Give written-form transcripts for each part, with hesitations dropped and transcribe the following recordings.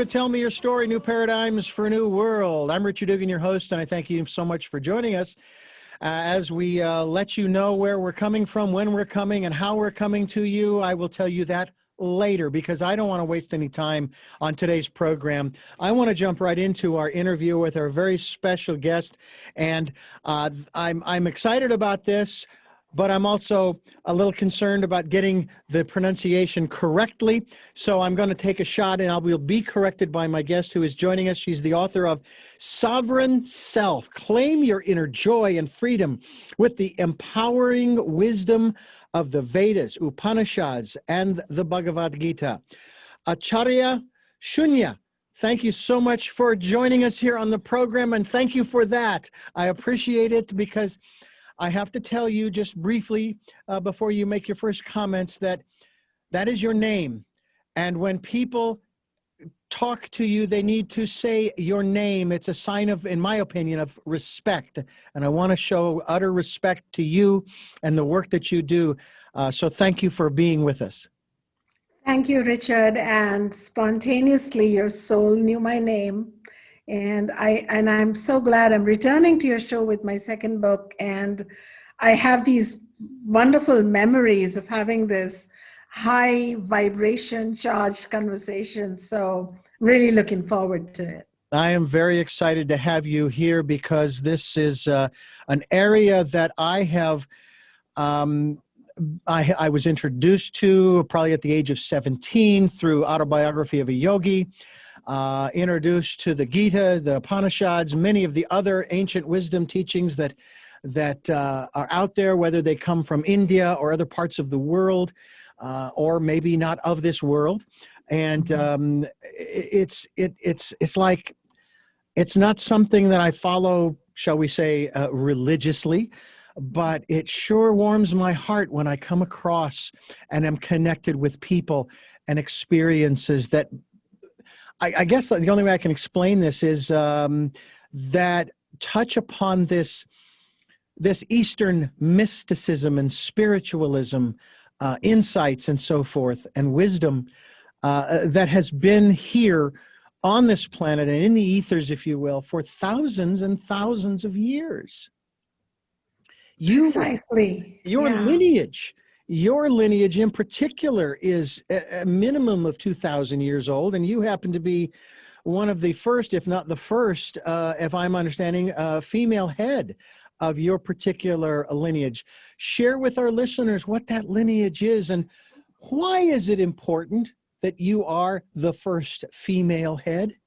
Tell Me Your Story, New Paradigms for a New World. I'm Richard Dugan, your host, and I thank you so much for joining us as we let you know where we're coming from, when we're coming, and how we're coming to you. I will tell you that later because I don't want to waste any time on today's program. I want to jump right into our interview with our very special guest, and I'm excited about this, but I'm also a little concerned about getting the pronunciation correctly. So I'm going to take a shot, and I will be corrected by my guest who is joining us. She's the author of Sovereign Self, Claim Your Inner Joy and Freedom with the Empowering Wisdom of the Vedas, Upanishads, and the Bhagavad Gita. Acharya Shunya, thank you so much for joining us here on the program, and thank you for that. I appreciate it because I have to tell you just briefly before you make your first comments that that is your name. And when people talk to you, they need to say your name. It's a sign of, in my opinion, of respect. And I want to show utter respect to you and the work that you do. So thank you for being with us. Thank you, Richard. And spontaneously, your soul knew my name. And I'm so glad I'm returning to your show with my second book. And I have these wonderful memories of having this high vibration charged conversation. So really looking forward to it. I am very excited to have you here because this is an area that I have I was introduced to probably at the age of 17 through Autobiography of a Yogi. Introduced to the Gita, the Upanishads, many of the other ancient wisdom teachings that are out there, whether they come from India or other parts of the world, or maybe not of this world. And it's like, it's not something that I follow, shall we say, religiously, but it sure warms my heart when I come across and am connected with people and experiences that I guess the only way I can explain this is that touch upon this Eastern mysticism and spiritualism, insights and so forth, and wisdom that has been here on this planet and in the ethers, if you will, for thousands and thousands of years. Precisely. Your lineage. Your lineage in particular is a minimum of 2,000 years old, and you happen to be one of the first, if not the first, if I'm understanding, female head of your particular lineage. Share with our listeners what that lineage is and why is it important that you are the first female head?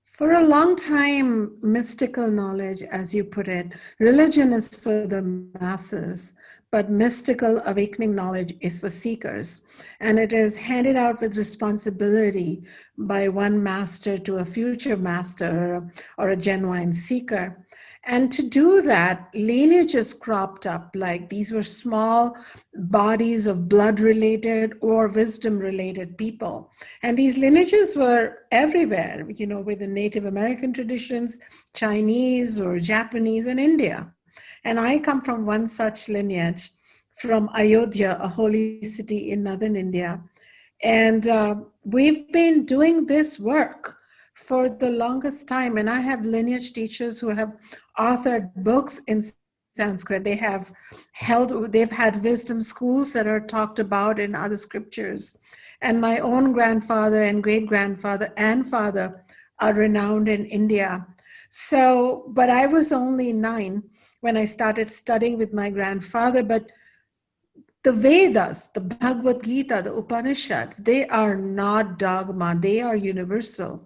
For a long time, mystical knowledge, as you put it, religion is for the masses, but mystical awakening knowledge is for seekers. And it is handed out with responsibility by one master to a future master or a genuine seeker. And to do that, lineages cropped up, like these were small bodies of blood-related or wisdom-related people. And these lineages were everywhere, you know, with the Native American traditions, Chinese or Japanese, and India. And I come from one such lineage from Ayodhya, a holy city in northern India. And we've been doing this work for the longest time. And I have lineage teachers who have authored books in Sanskrit. They've had wisdom schools that are talked about in other scriptures. And my own grandfather and great-grandfather and father are renowned in India. So, but I was only 9 when I started studying with my grandfather. But the Vedas, the Bhagavad Gita, the Upanishads, they are not dogma, they are universal.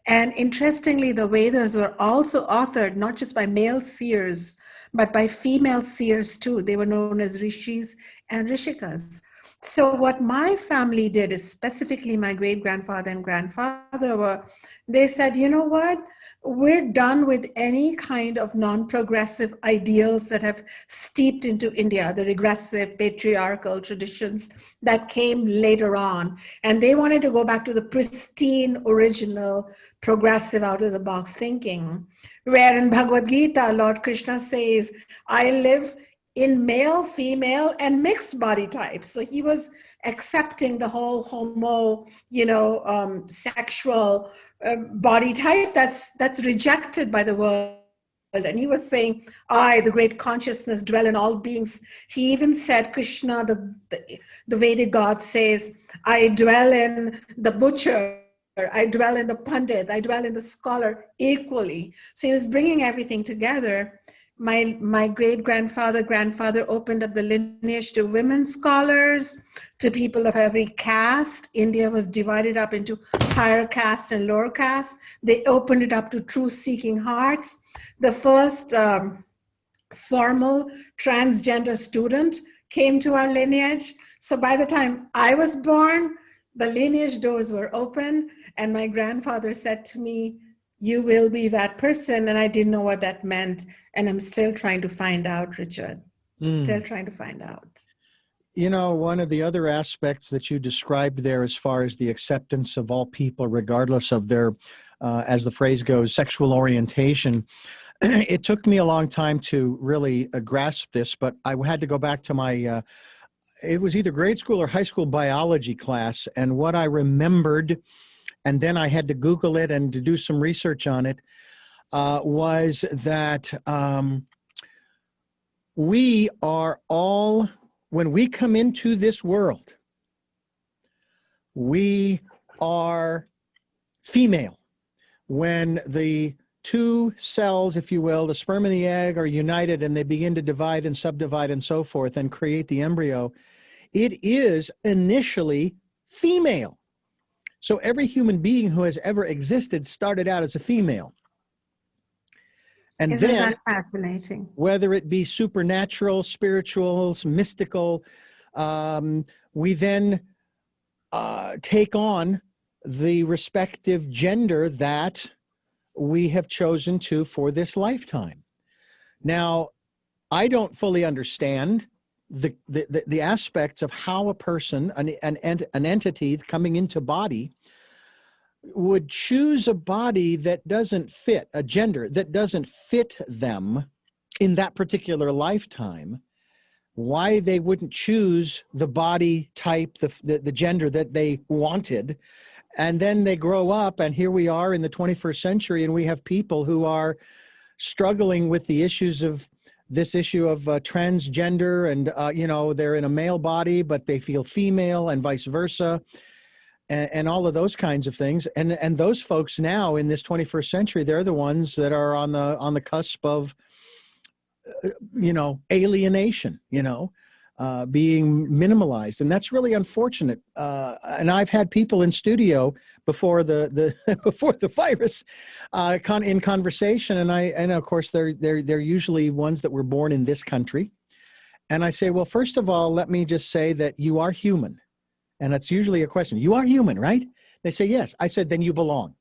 And interestingly, the Vedas were also authored not just by male seers, but by female seers too. They were known as rishis and rishikas. So what my family did, is specifically my great-grandfather and grandfather, they said, you know what? We're done with any kind of non-progressive ideals that have steeped into India, the regressive patriarchal traditions that came later on. And they wanted to go back to the pristine, original, progressive, out-of-the-box thinking, where in Bhagavad Gita, Lord Krishna says, I live in male, female, and mixed body types. So he was accepting the whole homo, sexual body type that's rejected by the world. And he was saying, I, the great consciousness, dwell in all beings. He even said, Krishna, the Vedic God says, I dwell in the butcher, I dwell in the pandit, I dwell in the scholar equally. So he was bringing everything together. My grandfather opened up the lineage to women scholars, to people of every caste. India was divided up into higher caste and lower caste. They opened it up to truth-seeking hearts. The first formal transgender student came to our lineage. So by the time I was born, the lineage doors were open, and my grandfather said to me, you will be that person. And I didn't know what that meant. And I'm still trying to find out, Richard. Still trying to find out. One of the other aspects that you described there, as far as the acceptance of all people, regardless of their, as the phrase goes, sexual orientation, it took me a long time to really grasp this, but I had to go back to my, it was either grade school or high school biology class. And what I remembered, and then I had to Google it and to do some research on it, was that we are all, when we come into this world, we are female. When the two cells, if you will, the sperm and the egg, are united and they begin to divide and subdivide and so forth and create the embryo, it is initially female. So every human being who has ever existed started out as a female. And Isn't then, that fascinating? whether it be supernatural, spiritual, mystical, we then take on the respective gender that we have chosen to for this lifetime. Now, I don't fully understand the aspects of how a person, an entity coming into body, would choose a body that doesn't fit, a gender that doesn't fit them in that particular lifetime. Why they wouldn't choose the body type, the gender that they wanted. And then they grow up, and here we are in the 21st century, and we have people who are struggling with the issues of this issue of transgender, and they're in a male body, but they feel female, and vice versa, and all of those kinds of things. And those folks now in this 21st century, they're the ones that are on the cusp of alienation, being minimalized. And that's really unfortunate. And I've had people in studio before the before the virus in conversation. And of course, they're usually ones that were born in this country. And I say, well, first of all, let me just say that you are human. And that's usually a question. You are human, right? They say, yes. I said, then you belong.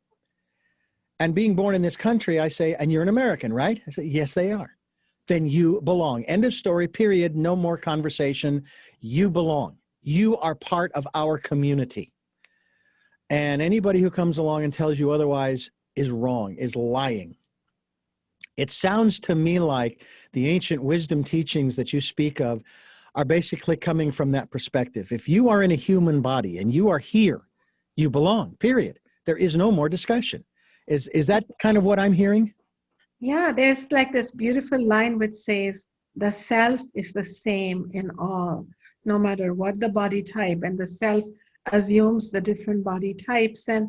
And being born in this country, I say, and you're an American, right? I say, yes, they are. Then you belong. End of story, period. No more conversation. You belong. You are part of our community. And anybody who comes along and tells you otherwise is wrong, is lying. It sounds to me like the ancient wisdom teachings that you speak of are basically coming from that perspective. If you are in a human body and you are here, you belong, period. There is no more discussion. Is that kind of what I'm hearing? Yeah, there's like this beautiful line which says, the self is the same in all, no matter what the body type, and the self assumes the different body types. And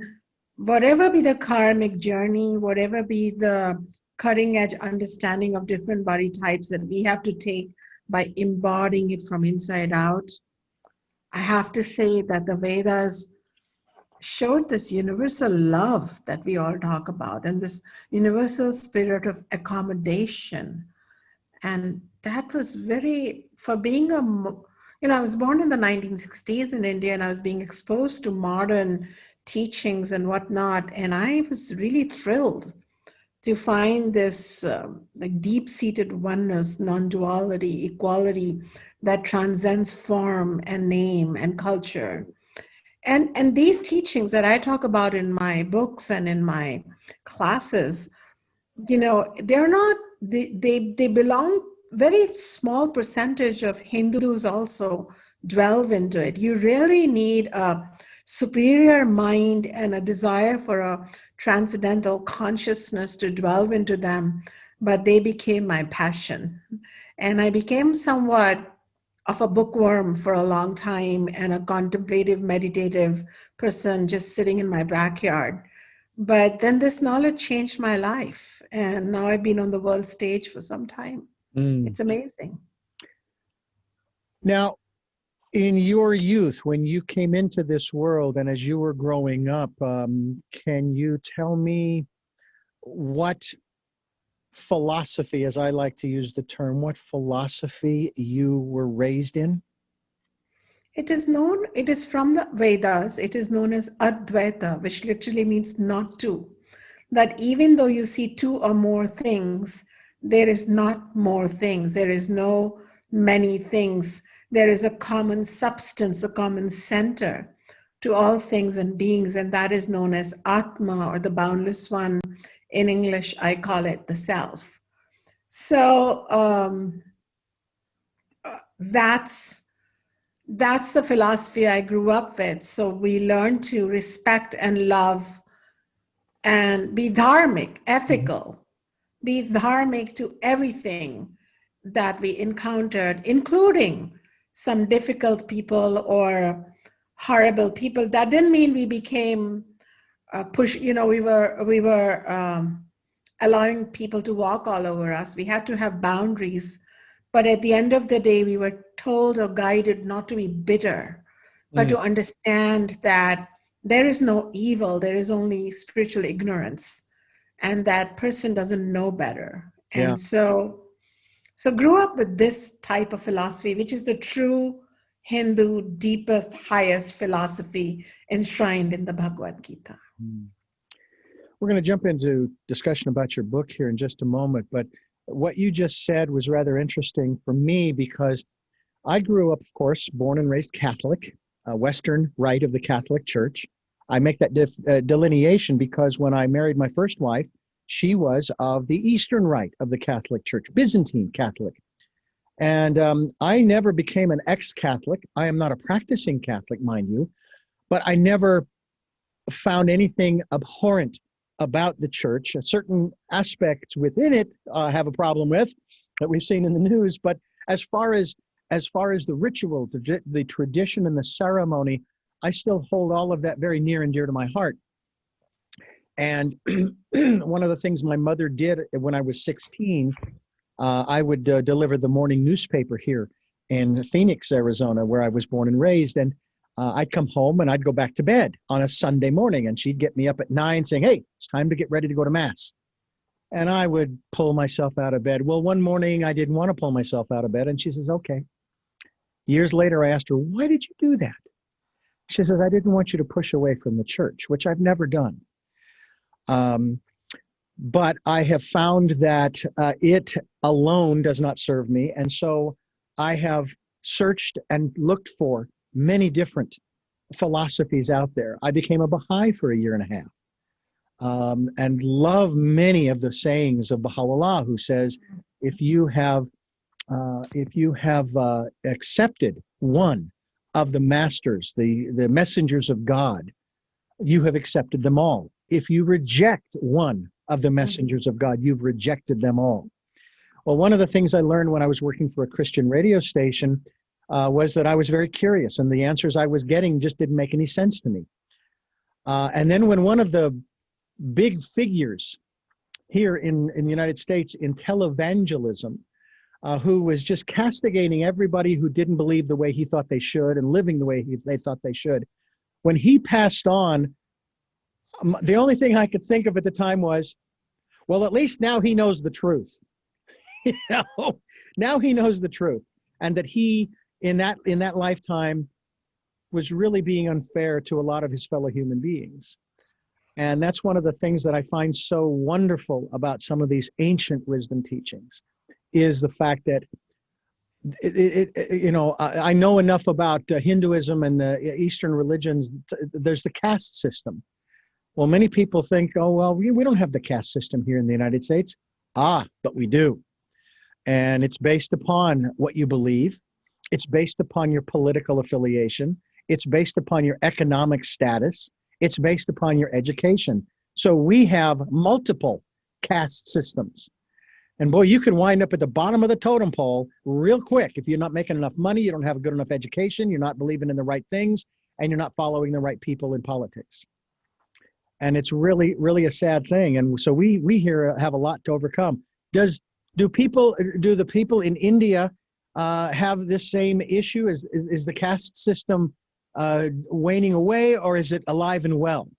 whatever be the karmic journey, whatever be the cutting edge understanding of different body types that we have to take by embodying it from inside out, I have to say that the Vedas showed this universal love that we all talk about, and this universal spirit of accommodation. And that was for being I was born in the 1960s in India, and I was being exposed to modern teachings and whatnot. And I was really thrilled to find this like deep-seated oneness, non-duality, equality that transcends form and name and culture. And these teachings that I talk about in my books and in my classes, they're not, they belong very small percentage of Hindus also delve into it. You really need a superior mind and a desire for a transcendental consciousness to delve into them, but they became my passion. And I became somewhat of a bookworm for a long time and a contemplative, meditative person just sitting in my backyard. But then this knowledge changed my life. And now I've been on the world stage for some time. Mm. It's amazing. Now, in your youth, when you came into this world and as you were growing up, can you tell me what philosophy, as I like to use the term, what philosophy you were raised in? It is from the Vedas, it is known as Advaita, which literally means not two. That even though you see two or more things, there is not more things. There is no many things. There is a common substance, a common center to all things and beings, and that is known as Atma, or the boundless one. In English, I call it the self. So that's the philosophy I grew up with. So we learn to respect and love and be dharmic, Mhm. ethical, be dharmic to everything that we encountered, including some difficult people or horrible people. That didn't mean we became we were allowing people to walk all over us. We had to have boundaries. But at the end of the day, we were told or guided not to be bitter, but Mm. to understand that there is no evil, there is only spiritual ignorance, and that person doesn't know better. Yeah. And so grew up with this type of philosophy, which is the true Hindu deepest, highest philosophy enshrined in the Bhagavad Gita. Mm. We're going to jump into discussion about your book here in just a moment, but what you just said was rather interesting for me because I grew up, of course, born and raised Catholic, Western Rite of the Catholic Church. I make that delineation because when I married my first wife, she was of the Eastern Rite of the Catholic Church, Byzantine Catholic. And I never became an ex-Catholic. I am not a practicing Catholic, mind you, but I never found anything abhorrent about the church. Certain aspects within it have a problem with that we've seen in the news, but as far as the ritual, the tradition and the ceremony, I still hold all of that very near and dear to my heart. And one of the things my mother did when I was 16, I would deliver the morning newspaper here in Phoenix, Arizona, where I was born and raised. And I'd come home and I'd go back to bed on a Sunday morning, and she'd get me up at 9 saying, "Hey, it's time to get ready to go to Mass." And I would pull myself out of bed. Well, one morning I didn't want to pull myself out of bed, and she says, "Okay." Years later, I asked her, "Why did you do that?" She says, "I didn't want you to push away from the church," which I've never done. But I have found that it alone does not serve me. And so I have searched and looked for many different philosophies out there. I became a Baha'i for a year and a half, and love many of the sayings of Baha'u'llah, who says, if you have accepted one of the masters, the messengers of God, you have accepted them all. If you reject one of the messengers of God, you've rejected them all. Well, one of the things I learned when I was working for a Christian radio station was that I was very curious, and the answers I was getting just didn't make any sense to me. And then when one of the big figures here in the United States in televangelism, who was just castigating everybody who didn't believe the way he thought they should and living the way they thought they should, when he passed on, the only thing I could think of at the time was, well, at least now he knows the truth. You know, now he knows the truth, and that he, in that lifetime, was really being unfair to a lot of his fellow human beings. And that's one of the things that I find so wonderful about some of these ancient wisdom teachings, is the fact that I know enough about Hinduism and the Eastern religions. There's the caste system. Well, many people think, oh, well, we don't have the caste system here in the United States. But we do. And it's based upon what you believe. It's based upon your political affiliation. It's based upon your economic status. It's based upon your education. So we have multiple caste systems. And boy, you can wind up at the bottom of the totem pole real quick if you're not making enough money, you don't have a good enough education, you're not believing in the right things, and you're not following the right people in politics. And it's really, really a sad thing. And so we here have a lot to overcome. Do the people in India have this same issue? Is the caste system waning away, or is it alive and well?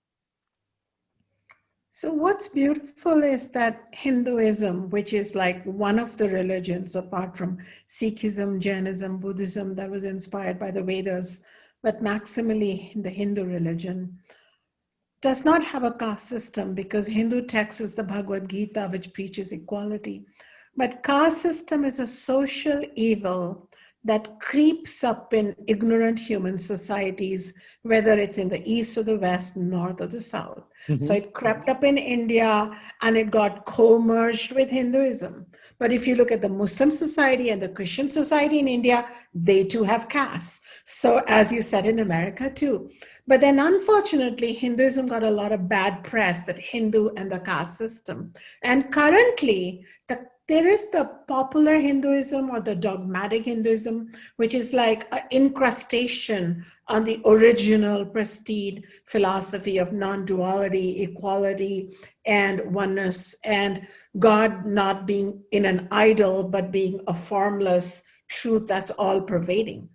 So what's beautiful is that Hinduism, which is like one of the religions apart from Sikhism, Jainism, Buddhism, that was inspired by the Vedas, but maximally the Hindu religion, does not have a caste system, because Hindu text is the Bhagavad Gita, which preaches equality. But caste system is a social evil that creeps up in ignorant human societies, whether it's in the east or the west, north or the south. Mm-hmm. So it crept up in India and it got co-merged with Hinduism. But if you look at the Muslim society and the Christian society in India, they too have castes. So as you said, in America too. But then unfortunately, Hinduism got a lot of bad press, that Hindu and the caste system. And currently, there is the popular Hinduism or the dogmatic Hinduism, which is like an incrustation on the original pristine philosophy of non-duality, equality, and oneness, and God not being in an idol, but being a formless truth that's all pervading.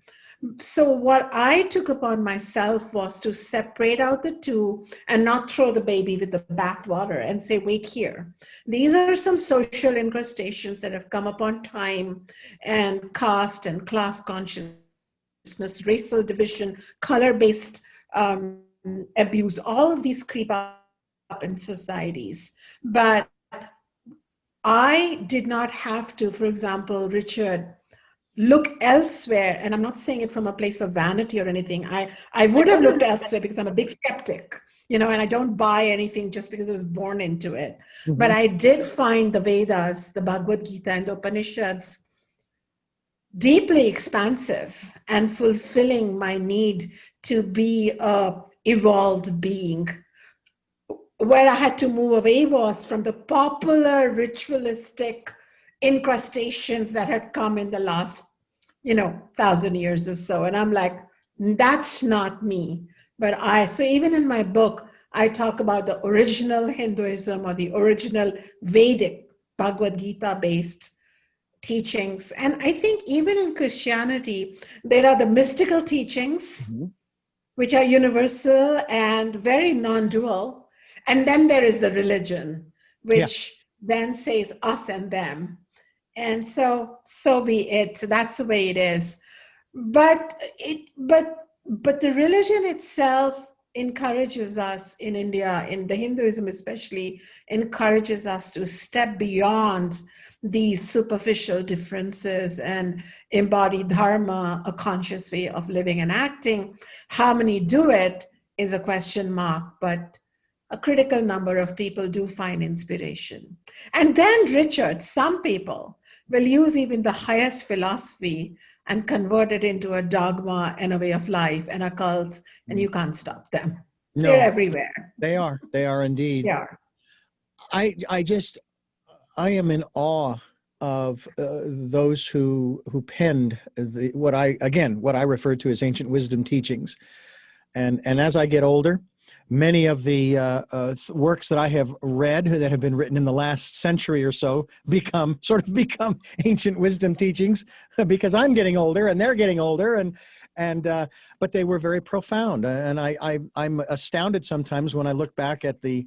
So what I took upon myself was to separate out the two and not throw the baby with the bathwater and say, wait here. These are some social incrustations that have come upon time, and caste and class consciousness, racial division, color-based abuse, all of these creep up in societies. But I did not have to, for example, Richard, look elsewhere, and I'm not saying it from a place of vanity or anything. I would have looked elsewhere because I'm a big skeptic, and I don't buy anything just because I was born into it. Mm-hmm. But I did find the Vedas, the Bhagavad Gita, and the Upanishads deeply expansive and fulfilling my need to be a evolved being. Where I had to move away was from the popular ritualistic incrustations that had come in the last 1,000 years or so. And I'm like, that's not me. So even in my book, I talk about the original Hinduism or the original Vedic Bhagavad Gita based teachings. And I think even in Christianity, there are the mystical teachings, mm-hmm. which are universal and very non-dual. And then there is the religion, which then says us and them. And so be it. So that's the way it is. But the religion itself encourages us in India, in the Hinduism especially, encourages us to step beyond these superficial differences and embody dharma, a conscious way of living and acting. How many do it is a question mark, but a critical number of people do find inspiration. And then, Richard, some people will use even the highest philosophy and convert it into a dogma and a way of life and a cult, and you can't stop them. No, they're everywhere. They are indeed. They are. I am in awe of those who penned what I refer to as ancient wisdom teachings. And as I get older, many of the works that I have read that have been written in the last century or so become ancient wisdom teachings, because I'm getting older and they're getting older, but they were very profound. And I'm astounded sometimes when I look back at the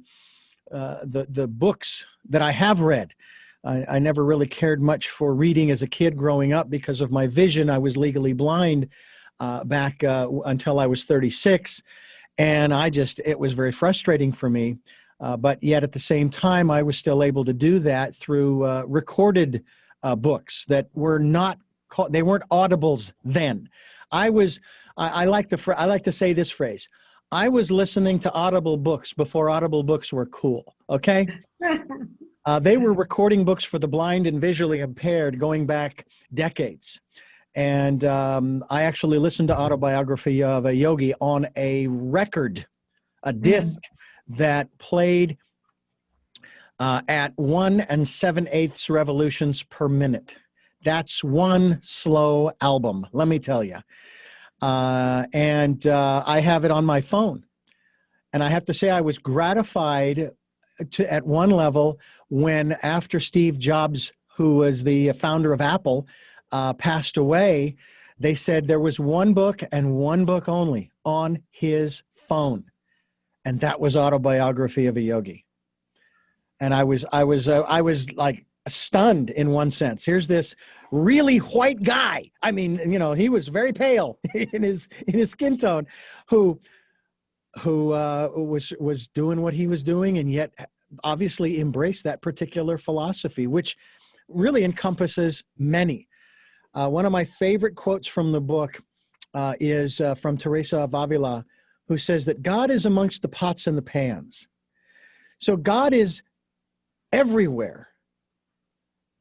books that I have read. I never really cared much for reading as a kid growing up because of my vision. I was legally blind back until I was 36. And it was very frustrating for me. But yet at the same time, I was still able to do that through recorded books that were they weren't audibles then. I like to say this phrase: I was listening to audible books before audible books were cool. Okay. They were recording books for the blind and visually impaired going back decades. And I actually listened to Autobiography of a Yogi on a record, a disc that played at 1 7/8 revolutions per minute. That's one slow album, let me tell you. And I have it on my phone. And I have to say, I was gratified at one level when, after Steve Jobs, who was the founder of Apple, passed away, they said there was one book and one book only on his phone. And that was Autobiography of a Yogi. And I was like stunned in one sense. Here's this really white guy. I mean, you know, he was very pale in his skin tone, who was doing what he was doing, and yet obviously embraced that particular philosophy, which really encompasses many. One of my favorite quotes from the book is from Teresa of Avila, who says that God is amongst the pots and the pans. So God is everywhere.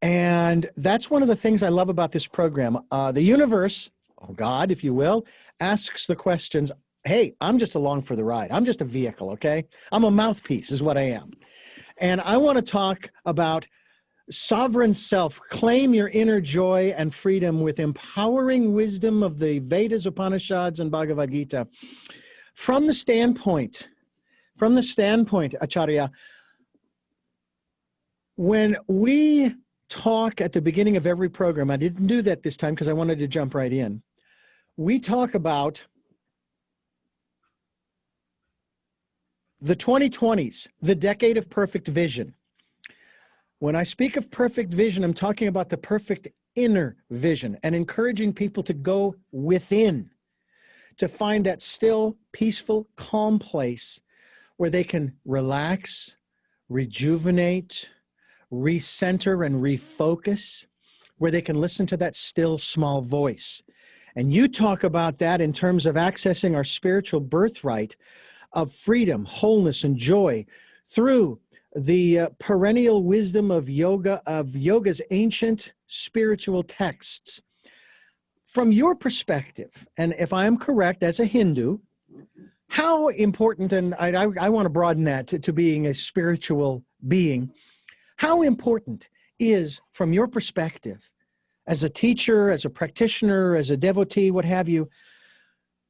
And that's one of the things I love about this program. The universe, or God, if you will, asks the questions, hey, I'm just along for the ride. I'm just a vehicle, okay? I'm a mouthpiece is what I am. And I want to talk about sovereign self. Claim your inner joy and freedom with empowering wisdom of the Vedas, Upanishads, and Bhagavad Gita. From the standpoint, Acharya, when we talk at the beginning of every program, I didn't do that this time because I wanted to jump right in. We talk about the 2020s, the decade of perfect vision. When I speak of perfect vision, I'm talking about the perfect inner vision and encouraging people to go within, to find that still, peaceful, calm place where they can relax, rejuvenate, recenter, and refocus, where they can listen to that still, small voice. And you talk about that in terms of accessing our spiritual birthright of freedom, wholeness, and joy through the perennial wisdom of yoga's ancient spiritual texts. From your perspective, and if I am correct as a Hindu, how important, and I want to broaden that to being a spiritual being, how important is, from your perspective, as a teacher, as a practitioner, as a devotee, what have you,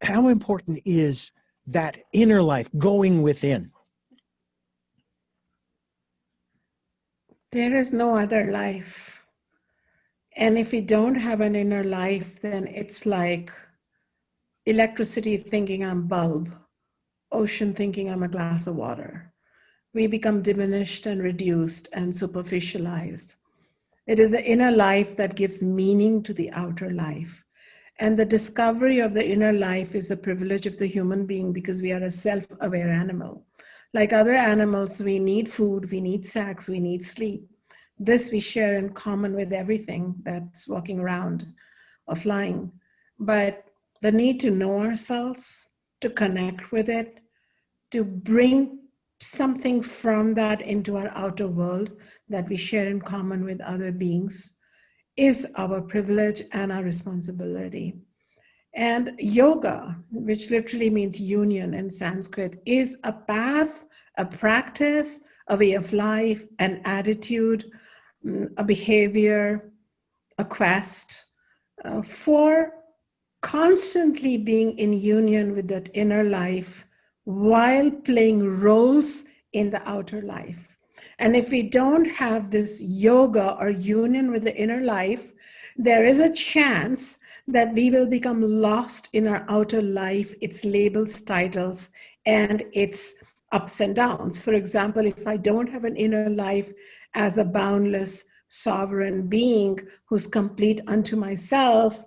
how important is that inner life, going within? There is no other life. And if we don't have an inner life, then it's like electricity thinking I'm a bulb, ocean thinking I'm a glass of water. We become diminished and reduced and superficialized. It is the inner life that gives meaning to the outer life. And the discovery of the inner life is a privilege of the human being because we are a self-aware animal. Like other animals, we need food, we need sex, we need sleep. This we share in common with everything that's walking around or flying. But the need to know ourselves, to connect with it, to bring something from that into our outer world that we share in common with other beings is our privilege and our responsibility. And yoga, which literally means union in Sanskrit, is a path, a practice, a way of life, an attitude, a behavior, a quest for constantly being in union with that inner life while playing roles in the outer life. And if we don't have this yoga or union with the inner life, there is a chance that we will become lost in our outer life, its labels, titles, and its ups and downs. For example, if I don't have an inner life as a boundless, sovereign being who's complete unto myself,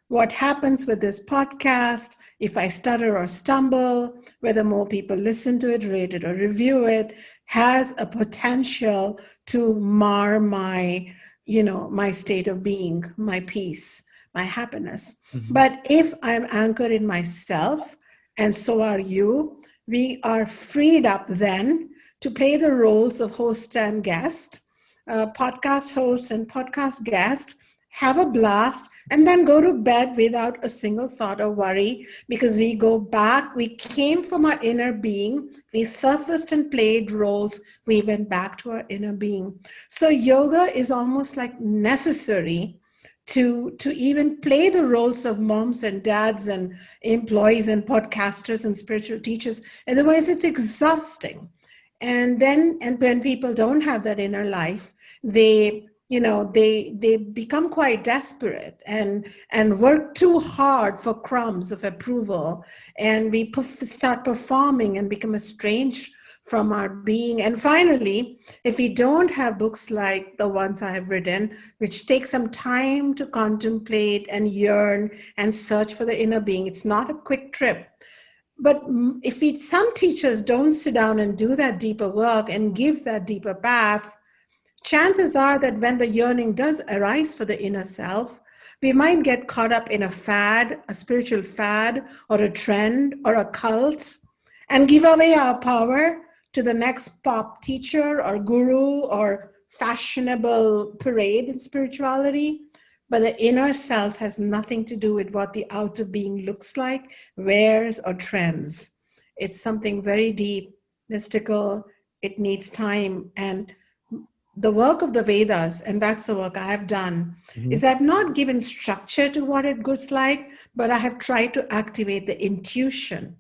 what happens with this podcast, if I stutter or stumble, whether more people listen to it, rate it, or review it, has a potential to mar my, my state of being, my peace, my happiness. Mm-hmm. But if I'm anchored in myself, and so are you, we are freed up then to play the roles of host and guest podcast hosts and podcast guests, have a blast, and then go to bed without a single thought or worry, because we go back, we came from our inner being, we surfaced and played roles, we went back to our inner being. So yoga is almost like necessary to even play the roles of moms and dads and employees and podcasters and spiritual teachers. Otherwise, it's exhausting. And when people don't have that inner life, they become quite desperate and work too hard for crumbs of approval, and we start performing and become estranged from our being. And finally, if we don't have books like the ones I have written, which take some time to contemplate and yearn and search for the inner being, it's not a quick trip. But if some teachers don't sit down and do that deeper work and give that deeper path, chances are that when the yearning does arise for the inner self, we might get caught up in a fad, a spiritual fad, or a trend, or a cult, and give away our power to the next pop teacher or guru or fashionable parade in spirituality. But the inner self has nothing to do with what the outer being looks like, wears, or trends. It's something very deep, mystical. It needs time. And the work of the Vedas, and that's the work I have done, is I've not given structure to what it looks like, but I have tried to activate the intuition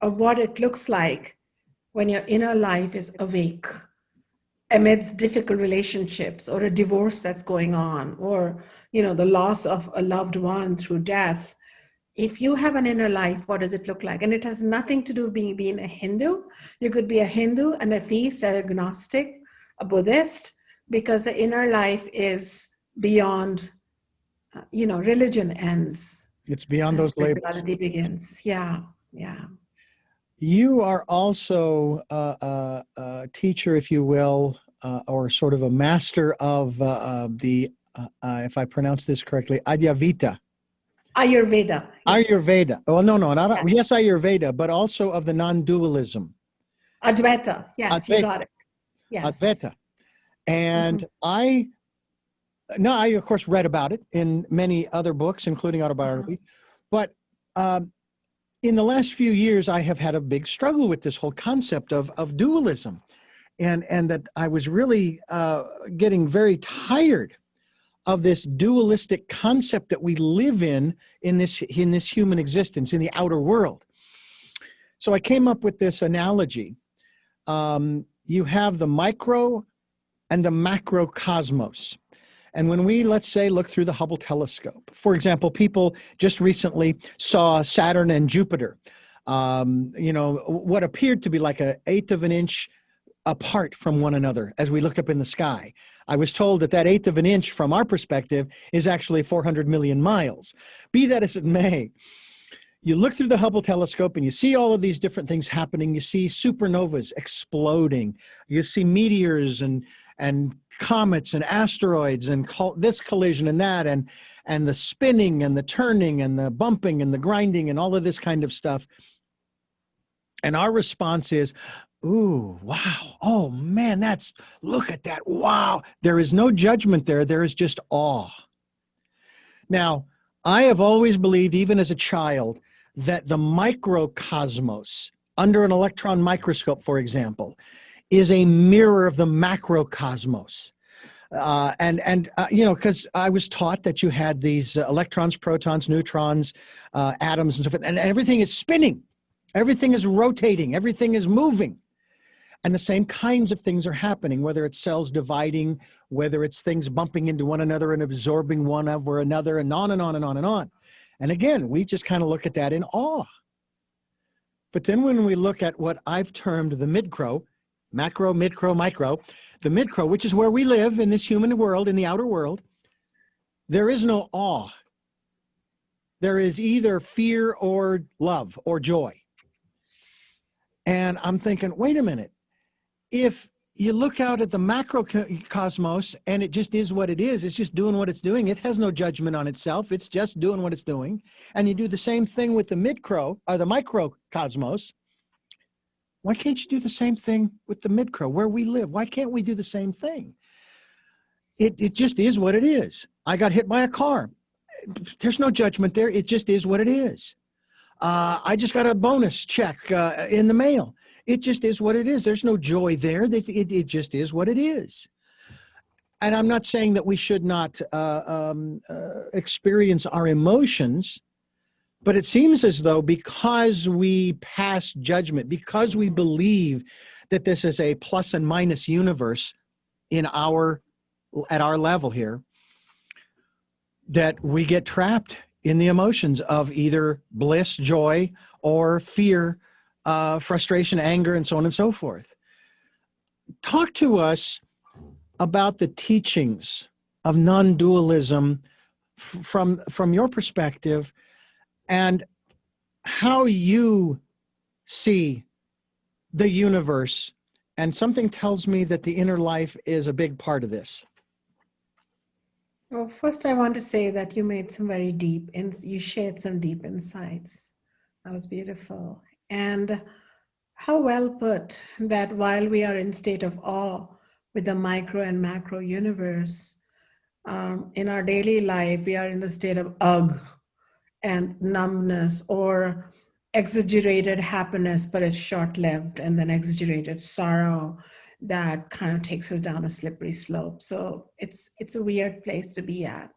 of what it looks like when your inner life is awake amidst difficult relationships or a divorce that's going on, or the loss of a loved one through death. If you have an inner life, what does it look like? And it has nothing to do with being a Hindu. You could be a Hindu, an atheist, an agnostic, a Buddhist, because the inner life is beyond, religion ends. It's beyond those labels. Spirituality begins. Yeah. You are also a teacher, if you will, or sort of a master of if I pronounce this correctly, Ayurveda. Ayurveda. Yes. Ayurveda. Well, no, not yes. Yes, Ayurveda, but also of the non-dualism. Advaita. Yes, Advaita. You got it. Yes. Advaita. And I of course read about it in many other books, including autobiography, but in the last few years, I have had a big struggle with this whole concept of dualism, and that I was really getting very tired of this dualistic concept that we live in this human existence, in the outer world. So I came up with this analogy. You have the micro and the macrocosmos. And when we, let's say, look through the Hubble telescope, for example, people just recently saw Saturn and Jupiter, what appeared to be like an eighth of an inch apart from one another as we looked up in the sky. I was told that eighth of an inch from our perspective is actually 400 million miles. Be that as it may, you look through the Hubble telescope and you see all of these different things happening. You see supernovas exploding. You see meteors and comets and asteroids and this collision and that, and the spinning and the turning and the bumping and the grinding and all of this kind of stuff. And our response is, ooh, wow, oh man, look at that, wow. There is no judgment there. There is just awe. Now, I have always believed, even as a child, that the microcosmos, under an electron microscope, for example, is a mirror of the macrocosmos. Because I was taught that you had these electrons, protons, neutrons, atoms, and so forth, and everything is spinning. Everything is rotating. Everything is moving. And the same kinds of things are happening, whether it's cells dividing, whether it's things bumping into one another and absorbing one over another, and on and on and on and on. And again, we just kind of look at that in awe. But then when we look at what I've termed the midcro, macro, micro, the midcro, which is where we live in this human world, in the outer world, there is no awe. There is either fear or love or joy. And I'm thinking, wait a minute. If you look out at the macrocosmos and it just is what it is, it's just doing what it's doing. It has no judgment on itself. It's just doing what it's doing. And you do the same thing with the midcro or the microcosmos. Why can't you do the same thing with the midcro, where we live? Why can't we do the same thing? it just is what it is. I got hit by a car. There's no judgment there. It just is what it is. I just got a bonus check in the mail. It just is what it is. There's no joy there. It just is what it is. And I'm not saying that we should not experience our emotions, but it seems as though because we pass judgment, because we believe that this is a plus and minus universe at our level here, that we get trapped in the emotions of either bliss, joy, or fear, frustration, anger, and so on and so forth. Talk to us about the teachings of non-dualism from your perspective, and how you see the universe. And something tells me that the inner life is a big part of this. Well, first I want to say that you made some very deep, you shared some deep insights. That was beautiful. And how well put that while we are in state of awe with the micro and macro universe, in our daily life, we are in the state of ugh and numbness, or exaggerated happiness, but it's short-lived, and then exaggerated sorrow that kind of takes us down a slippery slope. So it's a weird place to be at.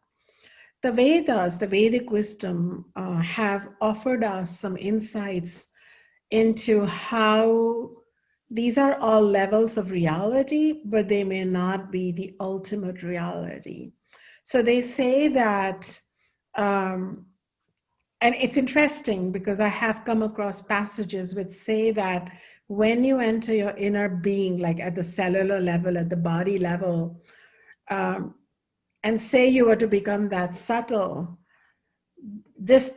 The Vedas, the Vedic wisdom, have offered us some insights into how these are all levels of reality, but they may not be the ultimate reality. So they say that, and it's interesting because I have come across passages which say that when you enter your inner being, like at the cellular level, at the body level, and say you were to become that subtle,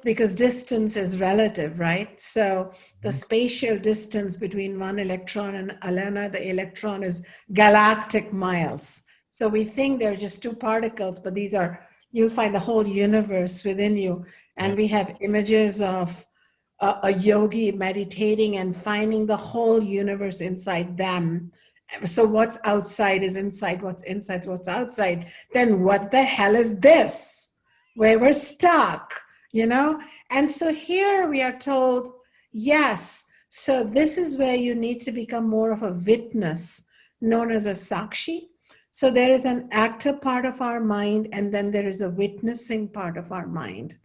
because distance is relative, right? So the spatial distance between one electron and another electron is galactic miles. So we think they're just two particles, but you'll find the whole universe within you. And we have images of a yogi meditating and finding the whole universe inside them. So what's outside is inside, what's inside, what's outside. Then what the hell is this? Where we're stuck, And so here we are told, yes, so this is where you need to become more of a witness, known as a sakshi. So there is an active part of our mind, and then there is a witnessing part of our mind.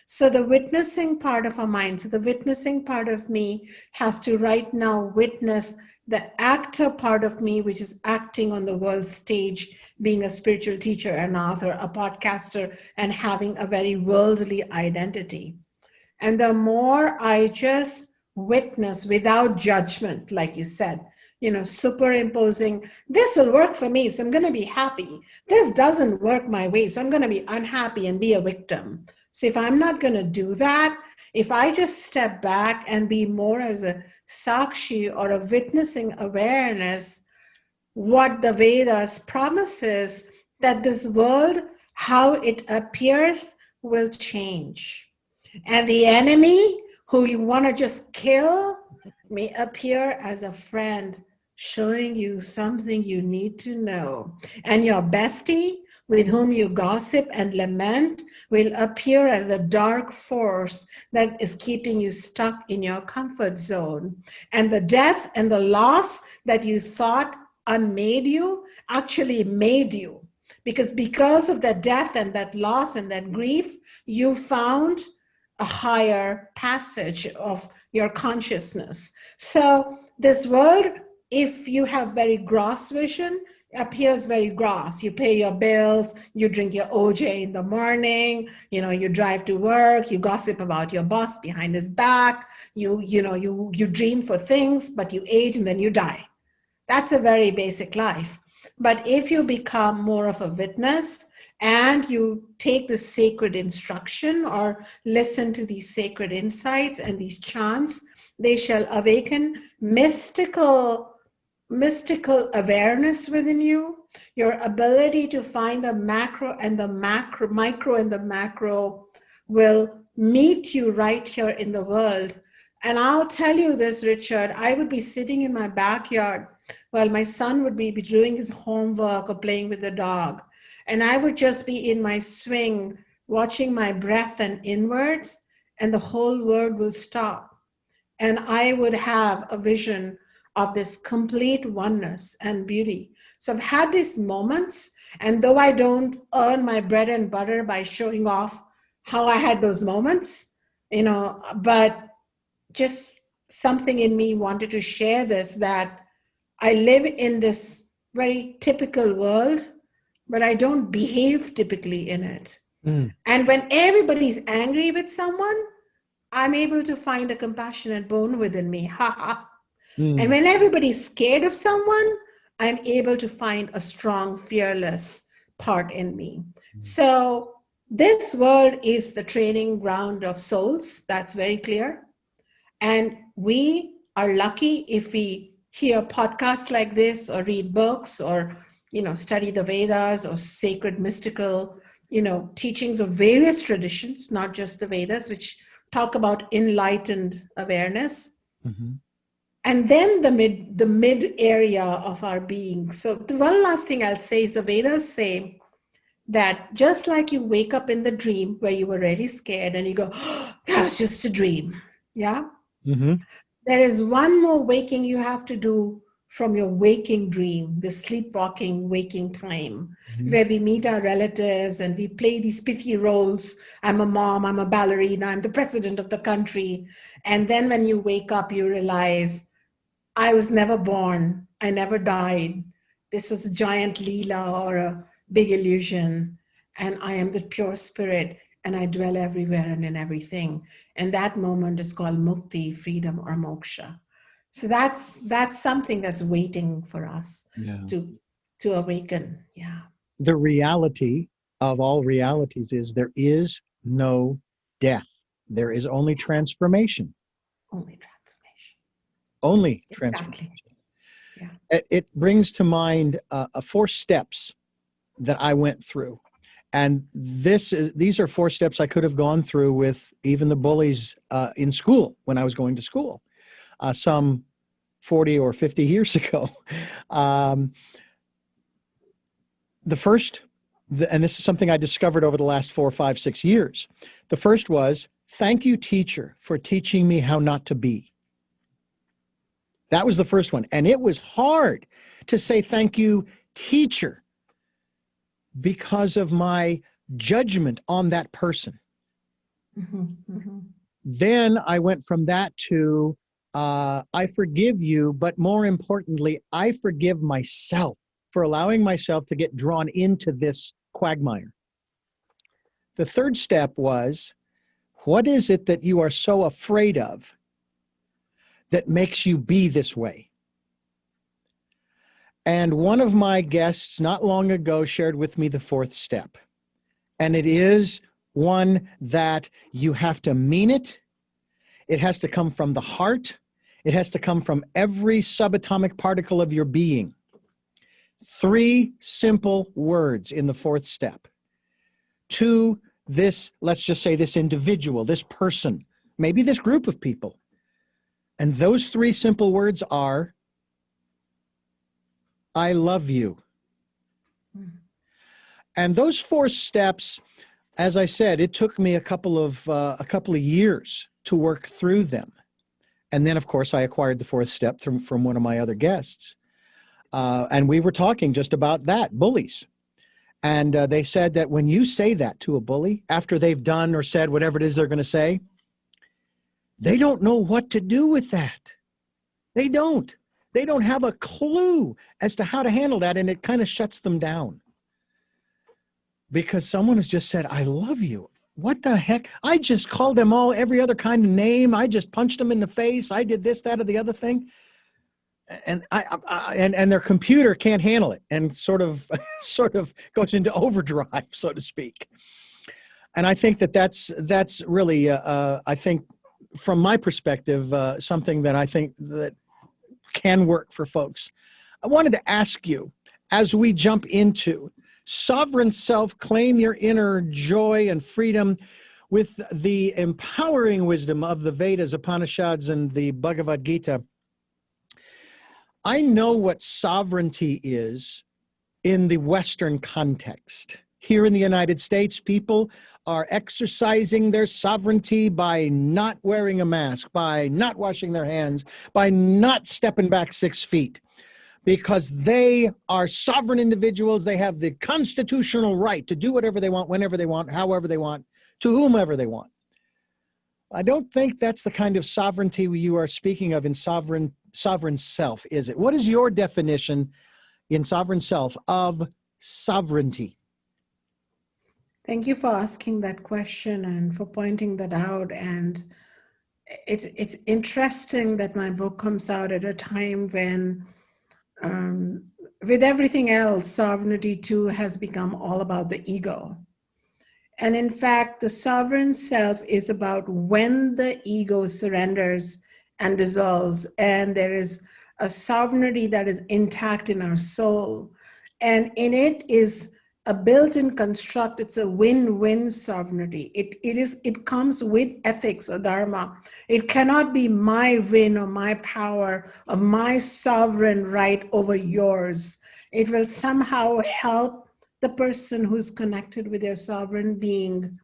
So the witnessing part of our mind, so the witnessing part of me has to right now witness the actor part of me, which is acting on the world stage, being a spiritual teacher, an author, a podcaster, and having a very worldly identity. And the more I just witness without judgment, like you said, superimposing, this will work for me, so I'm going to be happy. This doesn't work my way, so I'm going to be unhappy and be a victim. So if I'm not going to do that, if I just step back and be more as a sakshi or a witnessing awareness, what the Vedas promises that this world, how it appears, will change. And the enemy who you want to just kill may appear as a friend, showing you something you need to know. And your bestie, with whom you gossip and lament, will appear as a dark force that is keeping you stuck in your comfort zone. And the death and the loss that you thought unmade you actually made you. Because of that death and that loss and that grief, you found a higher passage of your consciousness. So this world, if you have very gross vision, appears very gross. You pay your bills, you drink your OJ in the morning, you drive to work, you gossip about your boss behind his back, you dream for things, but you age and then you die. That's a very basic life. But if you become more of a witness and you take the sacred instruction or listen to these sacred insights and these chants, they shall awaken mystical awareness within you, your ability to find the macro and the micro and the macro will meet you right here in the world. And I'll tell you this, Richard, I would be sitting in my backyard while my son would be doing his homework or playing with the dog. And I would just be in my swing, watching my breath and inwards, and the whole world will stop. And I would have a vision of this complete oneness and beauty. So I've had these moments, and though I don't earn my bread and butter by showing off how I had those moments, but just something in me wanted to share this, that I live in this very typical world, but I don't behave typically in it. Mm. And when everybody's angry with someone, I'm able to find a compassionate bone within me. Ha ha. And when everybody's scared of someone, I'm able to find a strong, fearless part in me. So this world is the training ground of souls. That's very clear. And we are lucky if we hear podcasts like this, or read books, or study the Vedas or sacred mystical teachings of various traditions, not just the Vedas, which talk about enlightened awareness. Mm-hmm. And then the mid area of our being. So the one last thing I'll say is the Vedas say that just like you wake up in the dream where you were really scared and you go, oh, that was just a dream. Yeah. Mm-hmm. There is one more waking you have to do from your waking dream, the sleepwalking waking time, where we meet our relatives and we play these pithy roles. I'm a mom, I'm a ballerina, I'm the president of the country. And then when you wake up, you realize, I was never born, I never died. This was a giant Leela or a big illusion. And I am the pure spirit, and I dwell everywhere and in everything. And that moment is called mukti, freedom, or moksha. So that's something that's waiting for us to awaken. Yeah. The reality of all realities is there is no death. There is only transformation. Only transformation. Only Exactly. transformation. Yeah. It brings to mind 4 steps that I went through. And these are 4 steps I could have gone through with even the bullies in school when I was going to school, some 40 or 50 years ago. The first, and this is something I discovered over the last 4, 5, 6 years. The first was, thank you, teacher, for teaching me how not to be. That was the first one. And it was hard to say thank you, teacher, because of my judgment on that person. Mm-hmm, mm-hmm. Then I went from that to, I forgive you, but more importantly, I forgive myself for allowing myself to get drawn into this quagmire. The third step was, what is it that you are so afraid of that makes you be this way? And one of my guests not long ago shared with me the 4th step. And it is one that you have to mean it. It has to come from the heart. It has to come from every subatomic particle of your being. 3 simple words in the 4th step. To this, let's just say this individual, this person, maybe this group of people. And those 3 simple words are, I love you. And those 4 steps, as I said, it took me a couple of years to work through them. And then, of course, I acquired the 4th step from one of my other guests. And we were talking just about that, bullies. And they said that when you say that to a bully, after they've done or said whatever it is they're going to say, they don't know what to do with that. They don't. They don't have a clue as to how to handle that, and it kind of shuts them down. Because someone has just said, I love you. What the heck? I just called them all every other kind of name. I just punched them in the face. I did this, that, or the other thing. And and their computer can't handle it, and sort of goes into overdrive, so to speak. And I think that's really, I think, from my perspective, something that I think that can work for folks. I wanted to ask you, as we jump into sovereign self, claim your inner joy and freedom with the empowering wisdom of the Vedas, Upanishads, and the Bhagavad Gita. I know what sovereignty is in the Western context. Here in the United States, people are exercising their sovereignty by not wearing a mask, by not washing their hands, by not stepping back 6 feet, because they are sovereign individuals. They have the constitutional right to do whatever they want, whenever they want, however they want, to whomever they want. I don't think that's the kind of sovereignty you are speaking of in sovereign self, is it? What is your definition in sovereign self of sovereignty? Thank you for asking that question and for pointing that out. And it's interesting that my book comes out at a time when, with everything else, sovereignty too has become all about the ego. And in fact, the sovereign self is about when the ego surrenders and dissolves, and there is a sovereignty that is intact in our soul. And in it is a built-in construct. It's a win-win sovereignty. It comes with ethics or dharma. It cannot be my win or my power or my sovereign right over yours. It will somehow help the person who's connected with their sovereign being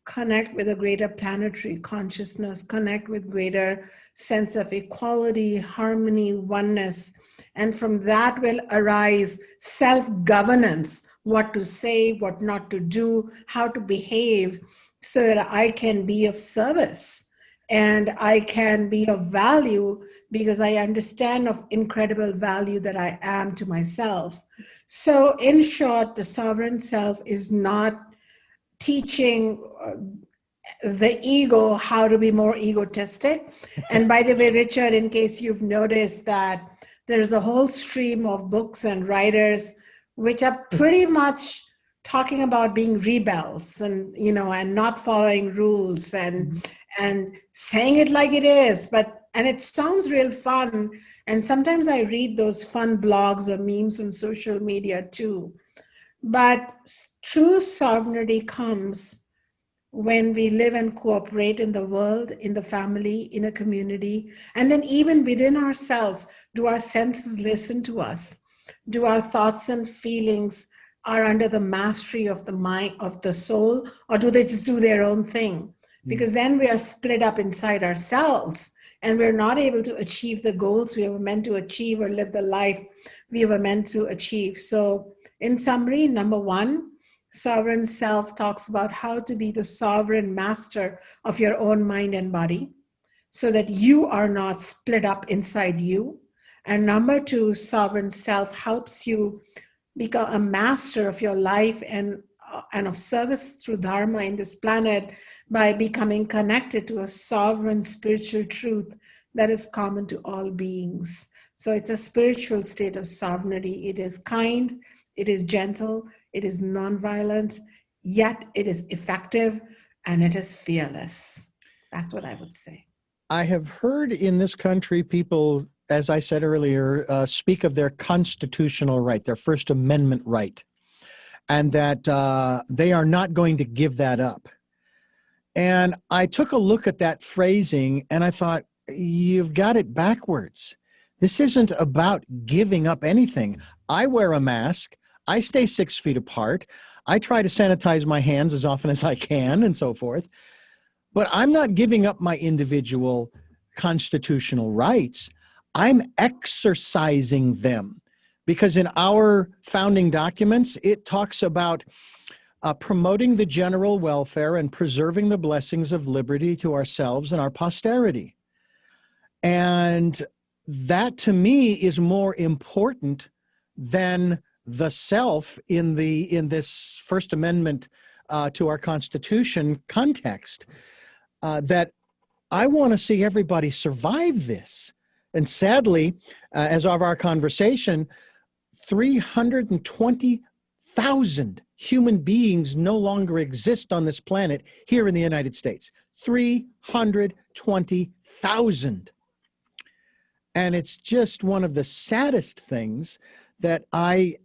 connect with a greater planetary consciousness, connect with greater sense of equality, harmony, oneness. And from that will arise self-governance, what to say, what not to do, how to behave, so that I can be of service and I can be of value because I understand of incredible value that I am to myself. So in short, the sovereign self is not teaching the ego how to be more egotistic. And by the way, Richard, in case you've noticed that there's a whole stream of books and writers which are pretty much talking about being rebels and, and not following rules and saying it like it is, and it sounds real fun. And sometimes I read those fun blogs or memes on social media too. But true sovereignty comes when we live and cooperate in the world, in the family, in a community, and then even within ourselves. Do our senses listen to us? Do our thoughts and feelings are under the mastery of the mind, of the soul, or do they just do their own thing? Because then we are split up inside ourselves and we're not able to achieve the goals we were meant to achieve or live the life we were meant to achieve. So in summary, number one, sovereign self talks about how to be the sovereign master of your own mind and body so that you are not split up inside you. And number two, sovereign self helps you become a master of your life and of service through dharma in this planet by becoming connected to a sovereign spiritual truth that is common to all beings. So it's a spiritual state of sovereignty. It is kind, it is gentle, it is nonviolent, yet it is effective, and it is fearless. That's what I would say. I have heard in this country people, as I said earlier, speak of their constitutional right, their First Amendment right, and that they are not going to give that up. And I took a look at that phrasing and I thought, you've got it backwards. This isn't about giving up anything. I wear a mask. I stay 6 feet apart. I try to sanitize my hands as often as I can and so forth. But I'm not giving up my individual constitutional rights. I'm exercising them, because in our founding documents, it talks about promoting the general welfare and preserving the blessings of liberty to ourselves and our posterity. And that to me is more important than the self in this First Amendment to our Constitution context. That I want to see everybody survive this. And sadly, as of our conversation, 320,000 human beings no longer exist on this planet here in the United States. 320,000. And it's just one of the saddest things that I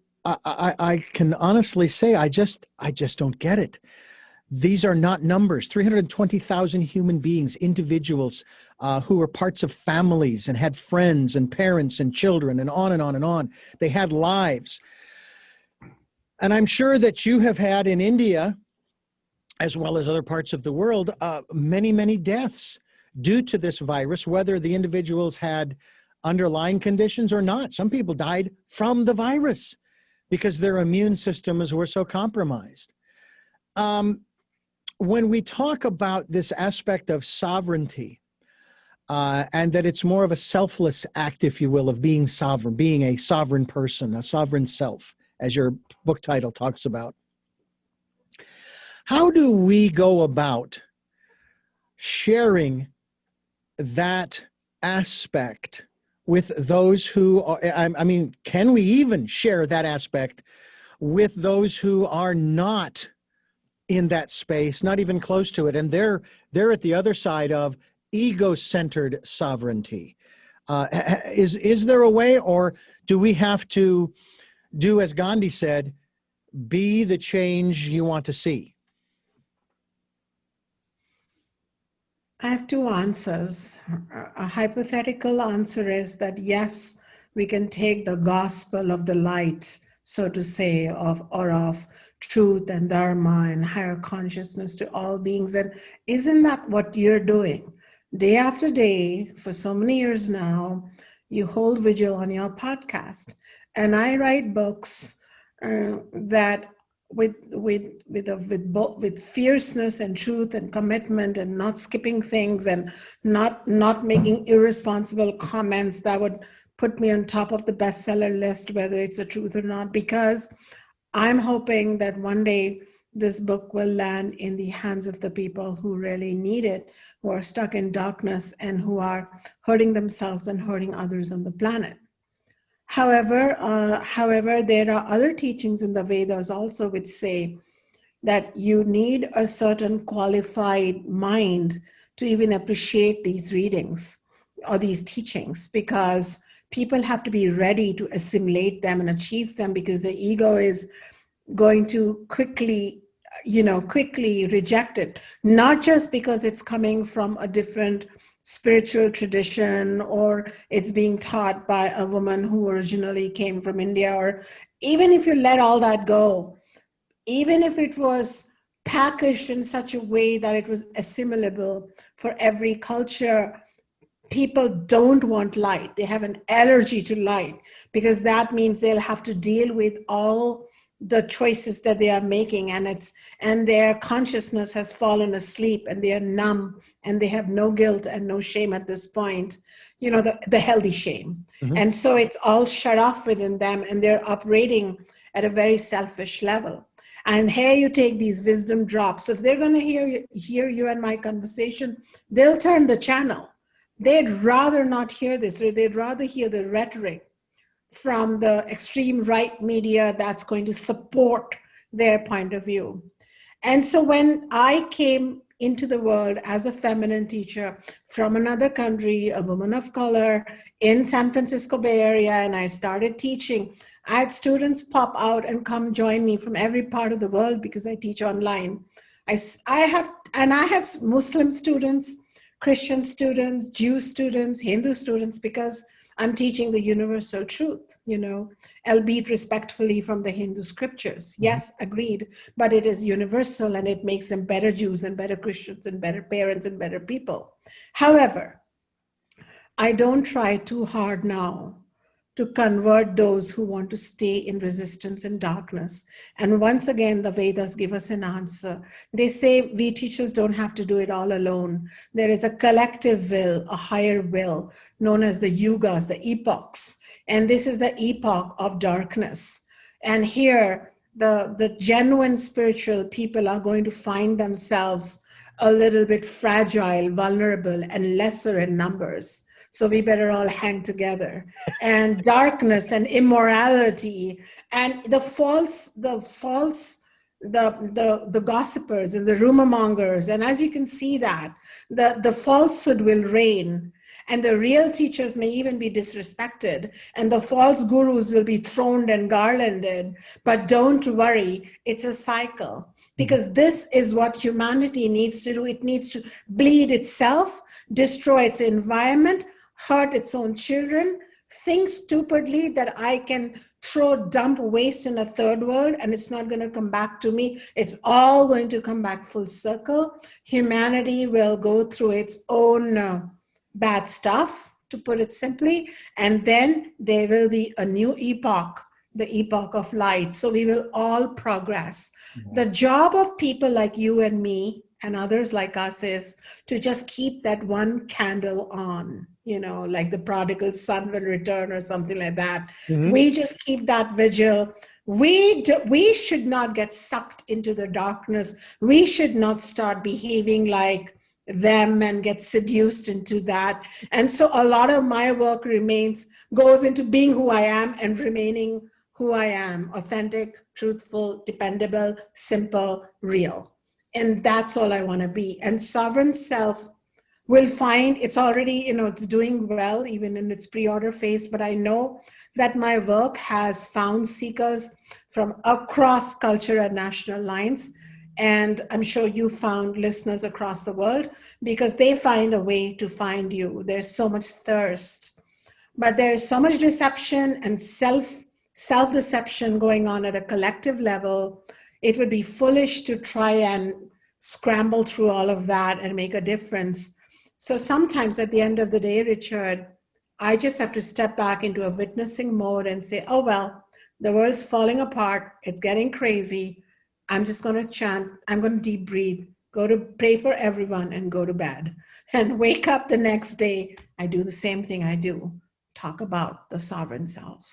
can honestly say, I just don't get it. These are not numbers. 320,000 human beings, individuals who were parts of families and had friends and parents and children and on and on and on. They had lives. And I'm sure that you have had in India, as well as other parts of the world, many, many deaths due to this virus, whether the individuals had underlying conditions or not. Some people died from the virus because their immune systems were so compromised. When we talk about this aspect of sovereignty, and that it's more of a selfless act, if you will, of being sovereign, being a sovereign person, a sovereign self, as your book title talks about. How do we go about sharing that aspect with those who are, I mean, can we even share that aspect with those who are not in that space, not even close to it, and they're at the other side of ego-centered sovereignty? Is there a way, or do we have to do, as Gandhi said, be the change you want to see? I have two answers. A hypothetical answer is that yes, we can take the gospel of the light, so to say, of truth and dharma and higher consciousness to all beings. And isn't that what you're doing? Day after day, for so many years now, you hold vigil on your podcast. And I write books that with fierceness and truth and commitment, and not skipping things, and not making irresponsible comments that would put me on top of the bestseller list, whether it's the truth or not, because I'm hoping that one day this book will land in the hands of the people who really need it, who are stuck in darkness and who are hurting themselves and hurting others on the planet. However, there are other teachings in the Vedas also which say that you need a certain qualified mind to even appreciate these readings or these teachings, because people have to be ready to assimilate them and achieve them, because the ego is going to quickly reject it, not just because it's coming from a different spiritual tradition, or it's being taught by a woman who originally came from India, or even if you let all that go, even if it was packaged in such a way that it was assimilable for every culture, people don't want light. They have an allergy to light, because that means they'll have to deal with all the choices that they are making, and their consciousness has fallen asleep, and they are numb, and they have no guilt and no shame at this point, the healthy shame. Mm-hmm. And so it's all shut off within them, and they're operating at a very selfish level. And here you take these wisdom drops. If they're going to hear you and my conversation, they'll turn the channel. They'd rather not hear this, or they'd rather hear the rhetoric from the extreme right media that's going to support their point of view. And so when I came into the world as a feminine teacher from another country, a woman of color in San Francisco Bay Area, and I started teaching, I had students pop out and come join me from every part of the world, because I teach online. I have Muslim students, Christian students, Jew students, Hindu students, because I'm teaching the universal truth, albeit respectfully from the Hindu scriptures. Yes, agreed, but it is universal, and it makes them better Jews and better Christians and better parents and better people. However, I don't try too hard now to convert those who want to stay in resistance and darkness. And once again, the Vedas give us an answer. They say we teachers don't have to do it all alone. There is a collective will, a higher will, known as the yugas, the epochs. And this is the epoch of darkness. And here, the genuine spiritual people are going to find themselves a little bit fragile, vulnerable, and lesser in numbers. So we better all hang together. And darkness and immorality and the gossipers and the rumor mongers. And as you can see that, the falsehood will reign, and the real teachers may even be disrespected, and the false gurus will be throned and garlanded. But don't worry, it's a cycle, because this is what humanity needs to do. It needs to bleed itself, destroy its environment, hurt its own children, think stupidly that I can dump waste in a third world and it's not going to come back to me. It's all going to come back full circle. Humanity will go through its own bad stuff, to put it simply, and then there will be a new epoch, the epoch of light. So we will all progress. The job of people like you and me and others like us is to just keep that one candle on, like the prodigal son will return or something like that. Mhm. We just keep that vigil. We should not get sucked into the darkness. We should not start behaving like them and get seduced into that. And so a lot of my work goes into being who I am and remaining who I am: authentic, truthful, dependable, simple, real. And that's all I want to be. And sovereign self will find it's already, it's doing well, even in its pre-order phase. But I know that my work has found seekers from across culture and national lines. And I'm sure you found listeners across the world because they find a way to find you. There's so much thirst, but there's so much deception and self-deception going on at a collective level. It would be foolish to try and scramble through all of that and make a difference. So sometimes at the end of the day, Richard, I just have to step back into a witnessing mode and say, oh, well, the world's falling apart. It's getting crazy. I'm just going to chant. I'm going to deep breathe, go to pray for everyone and go to bed and wake up the next day. I do the same thing I do. Talk about the sovereign self.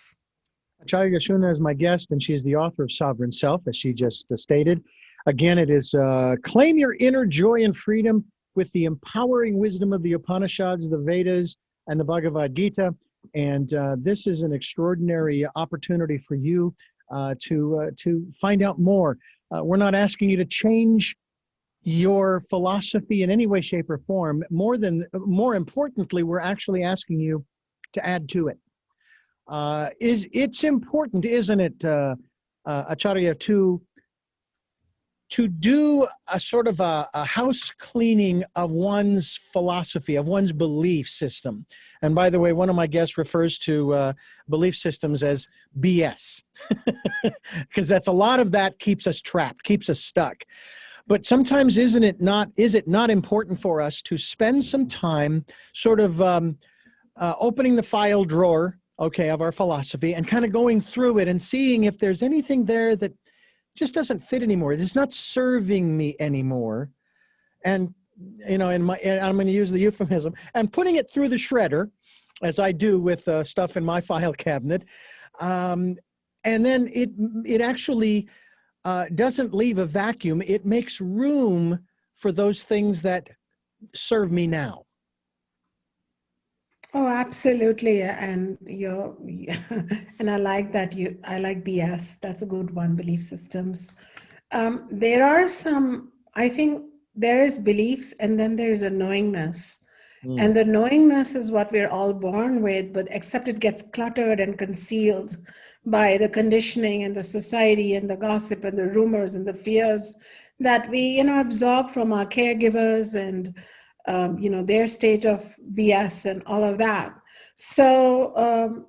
Acharya Shunya is my guest, and she's the author of Sovereign Self, as she just stated. Again, it is Claim Your Inner Joy and Freedom with the Empowering Wisdom of the Upanishads, the Vedas, and the Bhagavad Gita. And this is an extraordinary opportunity for you to find out more. We're not asking you to change your philosophy in any way, shape, or form. More importantly, we're actually asking you to add to it. It's important, isn't it, Acharya, to do a sort of a house cleaning of one's philosophy, of one's belief system. And by the way, one of my guests refers to belief systems as BS, because that's a lot of that keeps us trapped, keeps us stuck. But sometimes is it not important for us to spend some time sort of opening the file drawer, of our philosophy and kind of going through it and seeing if there's anything there that just doesn't fit anymore. It's not serving me anymore. And, and I'm going to use the euphemism, and putting it through the shredder, as I do with stuff in my file cabinet. And then it actually doesn't leave a vacuum. It makes room for those things that serve me now. Oh, absolutely. And and I like that I like BS. That's a good one, belief systems. There are I think there is beliefs and then there is a knowingness. And the knowingness is what we're all born with, but except it gets cluttered and concealed by the conditioning and the society and the gossip and the rumors and the fears that we, absorb from our caregivers and their state of BS and all of that. So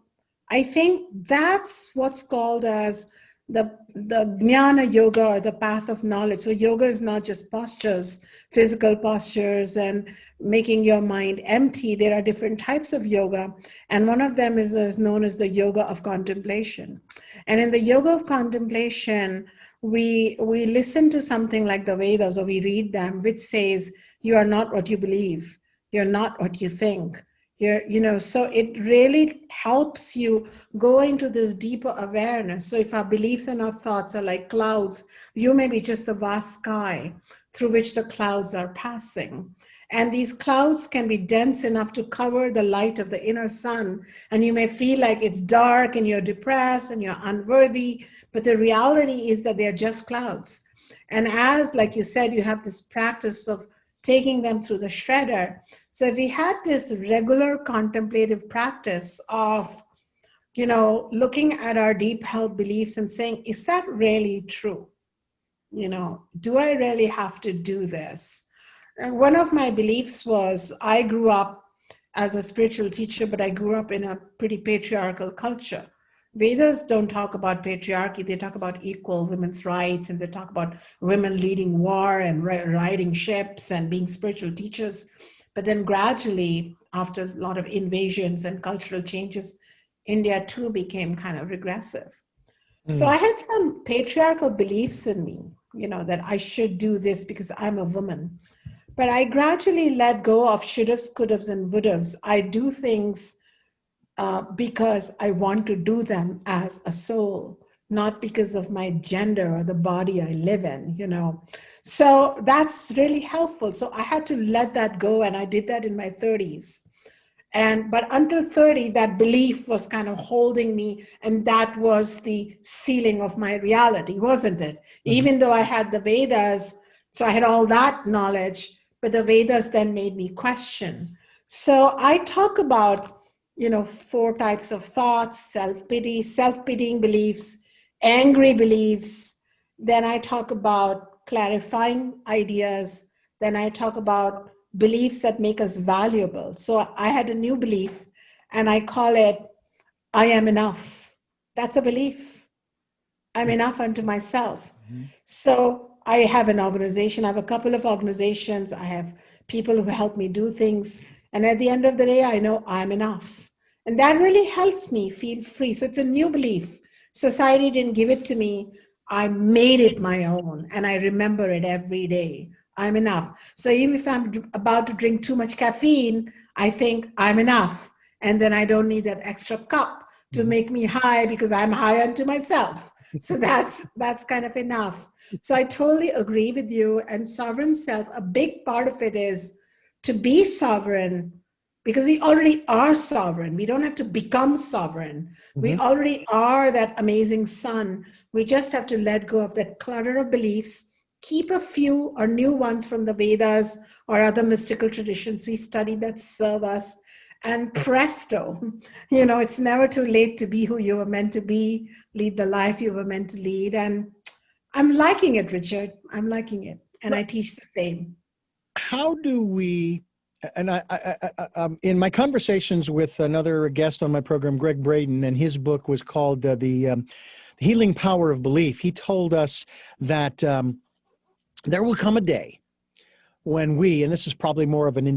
I think that's what's called as the jnana yoga, or the path of knowledge. So yoga is not just postures, physical postures and making your mind empty. There are different types of yoga. And one of them is known as the yoga of contemplation. And in the yoga of contemplation, we listen to something like the Vedas, or we read them, which says, you are not what you believe. You're not what you think. So it really helps you go into this deeper awareness. So if our beliefs and our thoughts are like clouds, you may be just the vast sky through which the clouds are passing. And these clouds can be dense enough to cover the light of the inner sun. And you may feel like it's dark and you're depressed and you're unworthy. But the reality is that they're just clouds. And as, like you said, you have this practice of taking them through the shredder. So if we had this regular contemplative practice of, looking at our deep held beliefs and saying, is that really true? Do I really have to do this? And one of my beliefs was, I grew up as a spiritual teacher, but I grew up in a pretty patriarchal culture. Vedas don't talk about patriarchy. They talk about equal women's rights, and they talk about women leading war and riding ships and being spiritual teachers. But then gradually, after a lot of invasions and cultural changes, India too became kind of regressive. So I had some patriarchal beliefs in me, that I should do this because I'm a woman. But I gradually let go of should'ves, could'ves, and would'ves. I do things because I want to do them as a soul, not because of my gender or the body I live in. So that's really helpful. So I had to let that go, and I did that in my 30s. But until 30, that belief was kind of holding me, and that was the ceiling of my reality, wasn't it? Even though I had the Vedas, so I had all that knowledge, but the Vedas then made me question. So I talk about, 4 types of thoughts: self-pity, self-pitying beliefs, angry beliefs. Then I talk about clarifying ideas. Then I talk about beliefs that make us valuable. So I had a new belief, and I call it, I am enough. That's a belief. I'm enough unto myself. So I have an organization. I have a couple of organizations. I have people who help me do things. And at the end of the day, I know I'm enough. And that really helps me feel free. So it's a new belief. Society didn't give it to me. I made it my own, and I remember it every day. I'm enough. So even if I'm about to drink too much caffeine, I think I'm enough. And then I don't need that extra cup to make me high, because I'm high unto myself. So that's kind of enough. So I totally agree with you. And sovereign self, a big part of it is to be sovereign, because we already are sovereign. We don't have to become sovereign. We already are that amazing sun. We just have to let go of that clutter of beliefs, keep a few or new ones from the Vedas or other mystical traditions we study that serve us, and presto, it's never too late to be who you were meant to be, lead the life you were meant to lead. And I'm liking it, Richard. I'm liking it. And I teach the same. How do we, and in my conversations with another guest on my program, Greg Braden, and his book was called The Healing Power of Belief, he told us that there will come a day when we, and this is probably more of an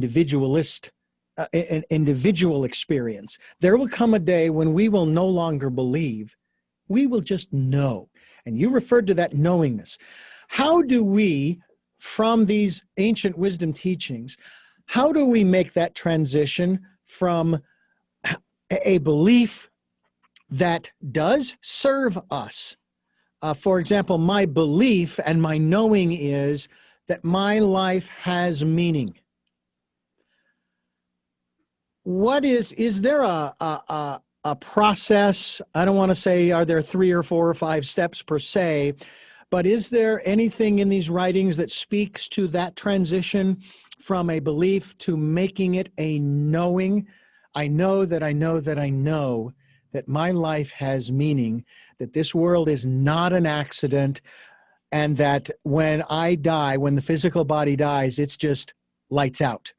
an individual experience, there will come a day when we will no longer believe, we will just know. And you referred to that knowingness. How do we, from these ancient wisdom teachings, how do we make that transition from a belief that does serve us? For example, my belief and my knowing is that my life has meaning. What is there a process? I don't want to say, are there 3 or 4 or 5 steps per se, but is there anything in these writings that speaks to that transition from a belief to making it a knowing? I know that I know that I know that my life has meaning, that this world is not an accident, and that when I die, when the physical body dies, it's just lights out.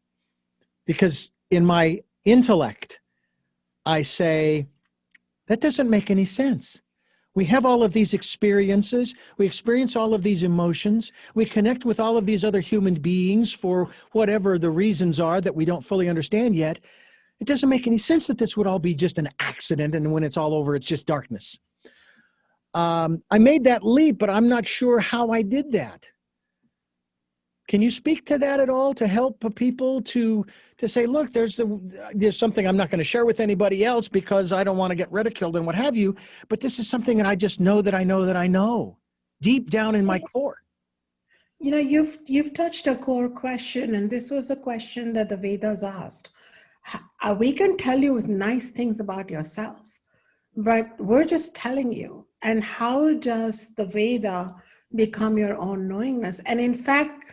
Because in my intellect, I say, that doesn't make any sense. We have all of these experiences. We experience all of these emotions. We connect with all of these other human beings for whatever the reasons are that we don't fully understand yet. It doesn't make any sense that this would all be just an accident, and when it's all over, it's just darkness. I made that leap, but I'm not sure how I did that. Can you speak to that at all, to help people to say, look, there's something I'm not going to share with anybody else because I don't want to get ridiculed and what have you, but this is something that I just know that I know that I know deep down in my core. You've touched a core question, and this was a question that the Vedas asked. We can tell you nice things about yourself, but we're just telling you. And how does the Veda become your own knowingness? And in fact,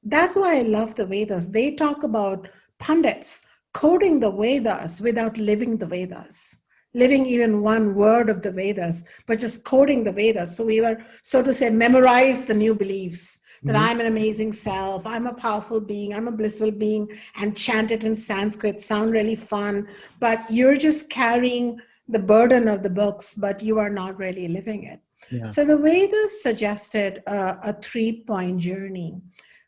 that's why I love the Vedas. They talk about pundits quoting the Vedas without living the Vedas, living even one word of the Vedas, but just quoting the Vedas. So we were, so to say, memorize the new beliefs that I'm an amazing self, I'm a powerful being, I'm a blissful being, and chant it in Sanskrit, sound really fun, but you're just carrying the burden of the books, but you are not really living it. Yeah. So the Vedas suggested a 3-point journey.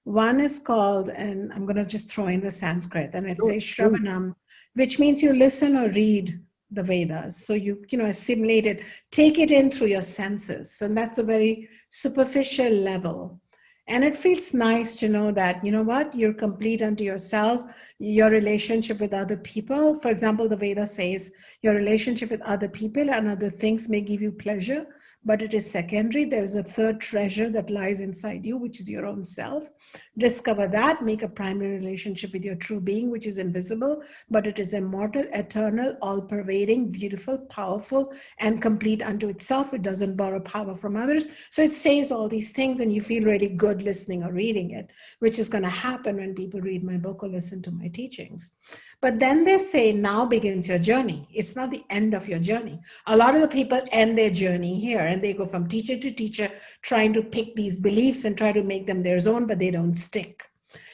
One is called, and I'm going to just throw in the Sanskrit, and it Sure, says please. Shravanam, which means you listen or read the Vedas. So you assimilate it, take it in through your senses. And that's a very superficial level. And it feels nice to know that, you know what, you're complete unto yourself, your relationship with other people. For example, the Veda says your relationship with other people and other things may give you pleasure, but it is secondary. There's a third treasure that lies inside you, which is your own self. Discover that, make a primary relationship with your true being, which is invisible, but it is immortal, eternal, all-pervading, beautiful, powerful, and complete unto itself. It doesn't borrow power from others. So it says all these things, and you feel really good listening or reading it, which is going to happen when people read my book or listen to my teachings. But then they say, now begins your journey. It's not the end of your journey. A lot of the people end their journey here and they go from teacher to teacher, trying to pick these beliefs and try to make them their own, but they don't stick.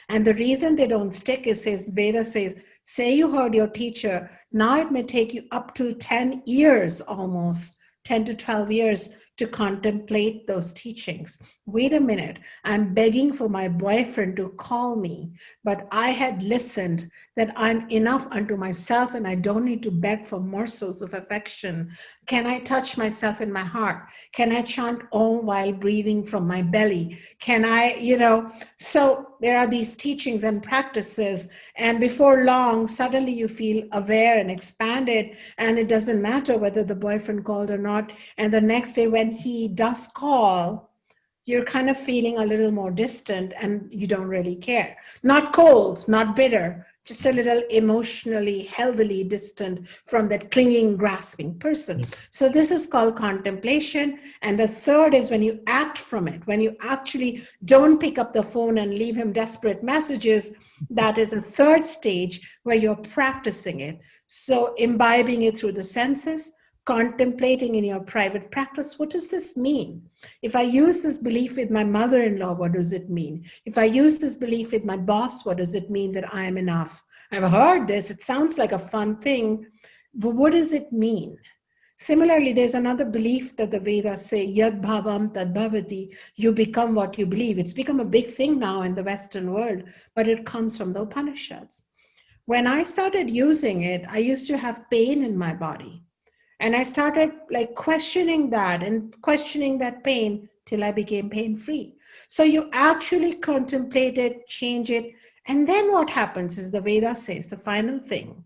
And the reason they don't stick is, Veda says, say you heard your teacher, now it may take you up to 10 years almost, 10 to 12 years to contemplate those teachings. Wait a minute, I'm begging for my boyfriend to call me, but I had listened that I'm enough unto myself and I don't need to beg for morsels of affection. Can I touch myself in my heart? Can I chant Om while breathing from my belly? Can I, so there are these teachings and practices, and before long, suddenly you feel aware and expanded, and it doesn't matter whether the boyfriend called or not. And the next day when he does call, you're kind of feeling a little more distant and you don't really care. Not cold, not bitter, just a little emotionally, healthily distant from that clinging, grasping person. So this is called contemplation. And the third is when you act from it, when you actually don't pick up the phone and leave him desperate messages. That is a third stage where you're practicing it. So imbibing it through the senses, contemplating in your private practice, what does this mean? If I use this belief with my mother-in-law, what does it mean? If I use this belief with my boss, what does it mean that I am enough? I've heard this, it sounds like a fun thing, but what does it mean? Similarly, there's another belief that the Vedas say, yad bhavam tad bhavati, you become what you believe. It's become a big thing now in the Western world, but it comes from the Upanishads. When I started using it, I used to have pain in my body. And I started like questioning that and questioning that pain till I became pain-free. So you actually contemplate it, change it. And then what happens is the Veda says, the final thing,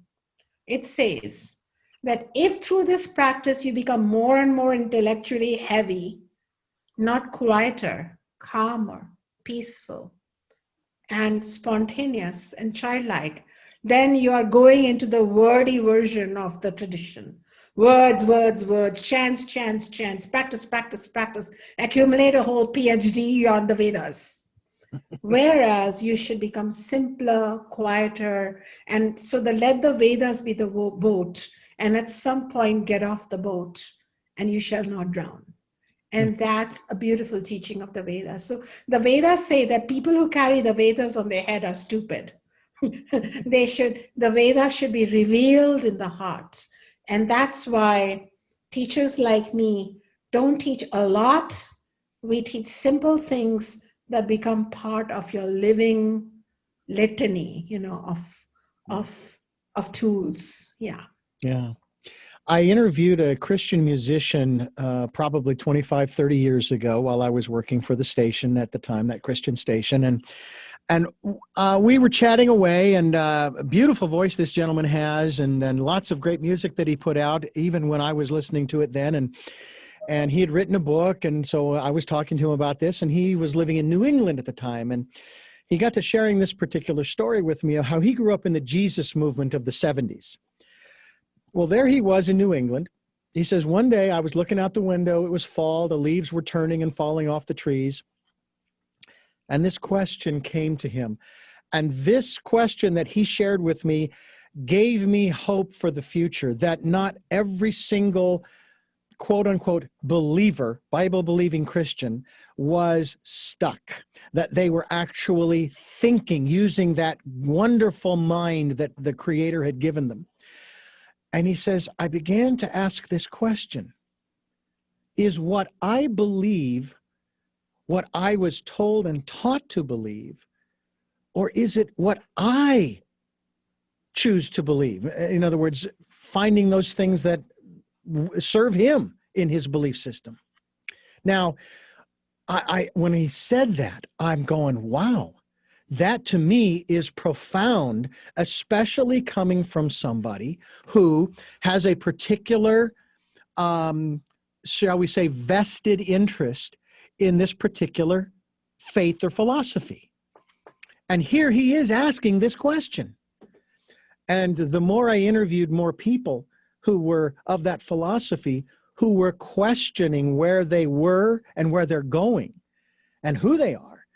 it says that if through this practice you become more and more intellectually heavy, not quieter, calmer, peaceful, and spontaneous and childlike, then you are going into the wordy version of the tradition. Words, words, words, chants, chants, chants, practice, practice, practice, accumulate a whole PhD on the Vedas. Whereas you should become simpler, quieter, and so let the Vedas be the boat, and at some point get off the boat, and you shall not drown. And that's a beautiful teaching of the Vedas. So the Vedas say that people who carry the Vedas on their head are stupid. The Vedas should be revealed in the heart. And that's why teachers like me don't teach a lot. We teach simple things that become part of your living litany, of tools. Yeah. Yeah. I interviewed a Christian musician probably 25, 30 years ago while I was working for the station at the time, that Christian station. And we were chatting away, and a beautiful voice this gentleman has, and lots of great music that he put out, even when I was listening to it then. And he had written a book, and so I was talking to him about this, and he was living in New England at the time. And he got to sharing this particular story with me of how he grew up in the Jesus movement of the 70s. Well, there he was in New England. He says, one day I was looking out the window. It was fall. The leaves were turning and falling off the trees. And this question came to him. And this question that he shared with me gave me hope for the future, that not every single quote unquote believer, Bible believing Christian was stuck, that they were actually thinking, using that wonderful mind that the Creator had given them. And he says, I began to ask this question: is what I believe what I was told and taught to believe, or is it what I choose to believe? In other words, finding those things that serve him in his belief system. Now, when he said that, I'm going, wow, that to me is profound, especially coming from somebody who has a particular, shall we say, vested interest in this particular faith or philosophy. And here he is asking this question. And the more I interviewed more people who were of that philosophy, who were questioning where they were and where they're going and who they are,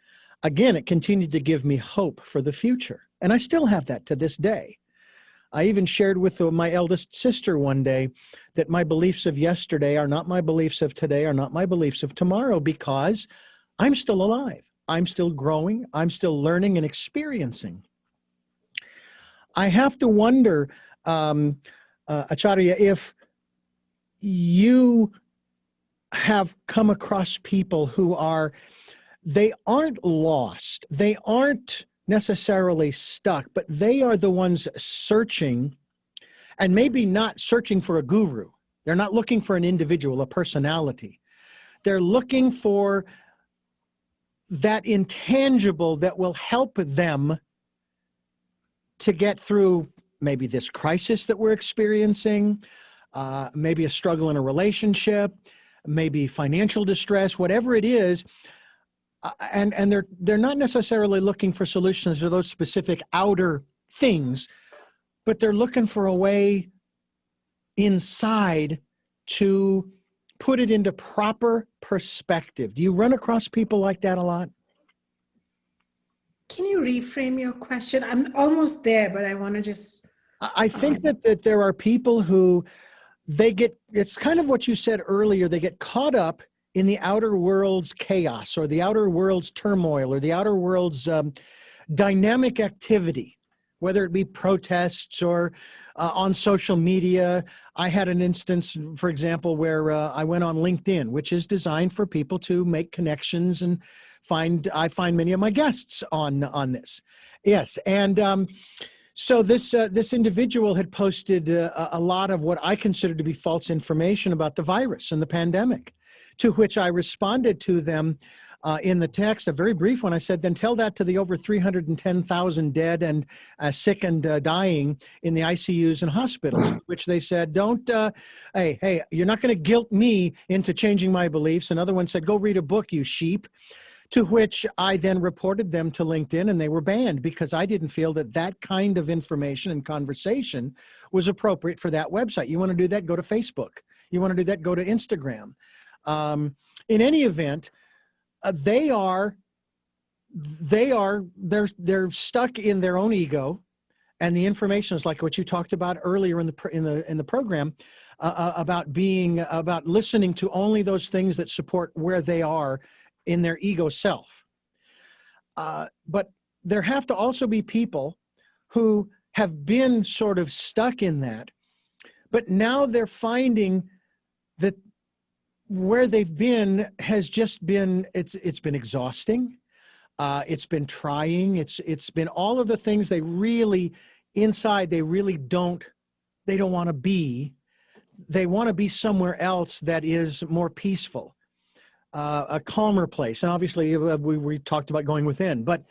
again, it continued to give me hope for the future. And I still have that to this day. I even shared with my eldest sister one day that my beliefs of yesterday are not my beliefs of today, are not my beliefs of tomorrow, because I'm still alive. I'm still growing. I'm still learning and experiencing. I have to wonder, Acharya, if you have come across people who they aren't lost. They aren't necessarily stuck, but they are the ones searching, and maybe not searching for a guru. They're not looking for an individual, a personality. They're looking for that intangible that will help them to get through maybe this crisis that we're experiencing, maybe a struggle in a relationship, maybe financial distress, whatever it is. And they're not necessarily looking for solutions to those specific outer things, but they're looking for a way inside to put it into proper perspective. Do you run across people like that a lot? Can you reframe your question? I'm almost there, but I want to just... I think that there are people who it's kind of what you said earlier, they get caught up in the outer world's chaos, or the outer world's turmoil, or the outer world's dynamic activity, whether it be protests or on social media. I had an instance, for example, where I went on LinkedIn, which is designed for people to make connections, and I find many of my guests on this. Yes, and so this individual had posted a lot of what I consider to be false information about the virus and the pandemic, to which I responded to them in the text, a very brief one. I said, then tell that to the over 310,000 dead and sick and dying in the ICUs and hospitals, which they said, hey, you're not going to guilt me into changing my beliefs. Another one said, go read a book, you sheep. To which I then reported them to LinkedIn, and they were banned because I didn't feel that kind of information and conversation was appropriate for that website. You want to do that, go to Facebook. You want to do that, go to Instagram. In any event, they're stuck in their own ego, and the information is like what you talked about earlier in the program, about listening to only those things that support where they are in their ego self. But there have to also be people who have been sort of stuck in that, but now they're finding that where they've been has just been, it's been exhausting. It's been trying. It's been all of the things they really, inside, they don't want to be. They want to be somewhere else that is more peaceful, a calmer place. And obviously we talked about going within, but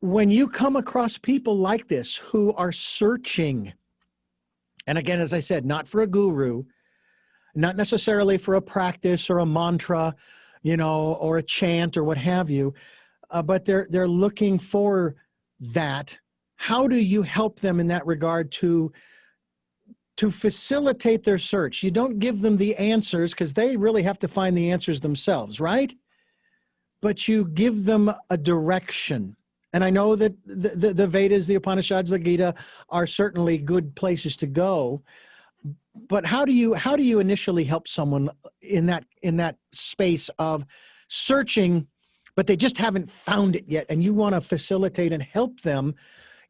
when you come across people like this who are searching, and again, as I said, not for a guru, not necessarily for a practice or a mantra, or a chant or what have you, but they're looking for that. How do you help them in that regard to facilitate their search? You don't give them the answers, because they really have to find the answers themselves, right? But you give them a direction. And I know that the Vedas, the Upanishads, the Gita are certainly good places to go. But how do you initially help someone in that space of searching, but they just haven't found it yet, and you want to facilitate and help them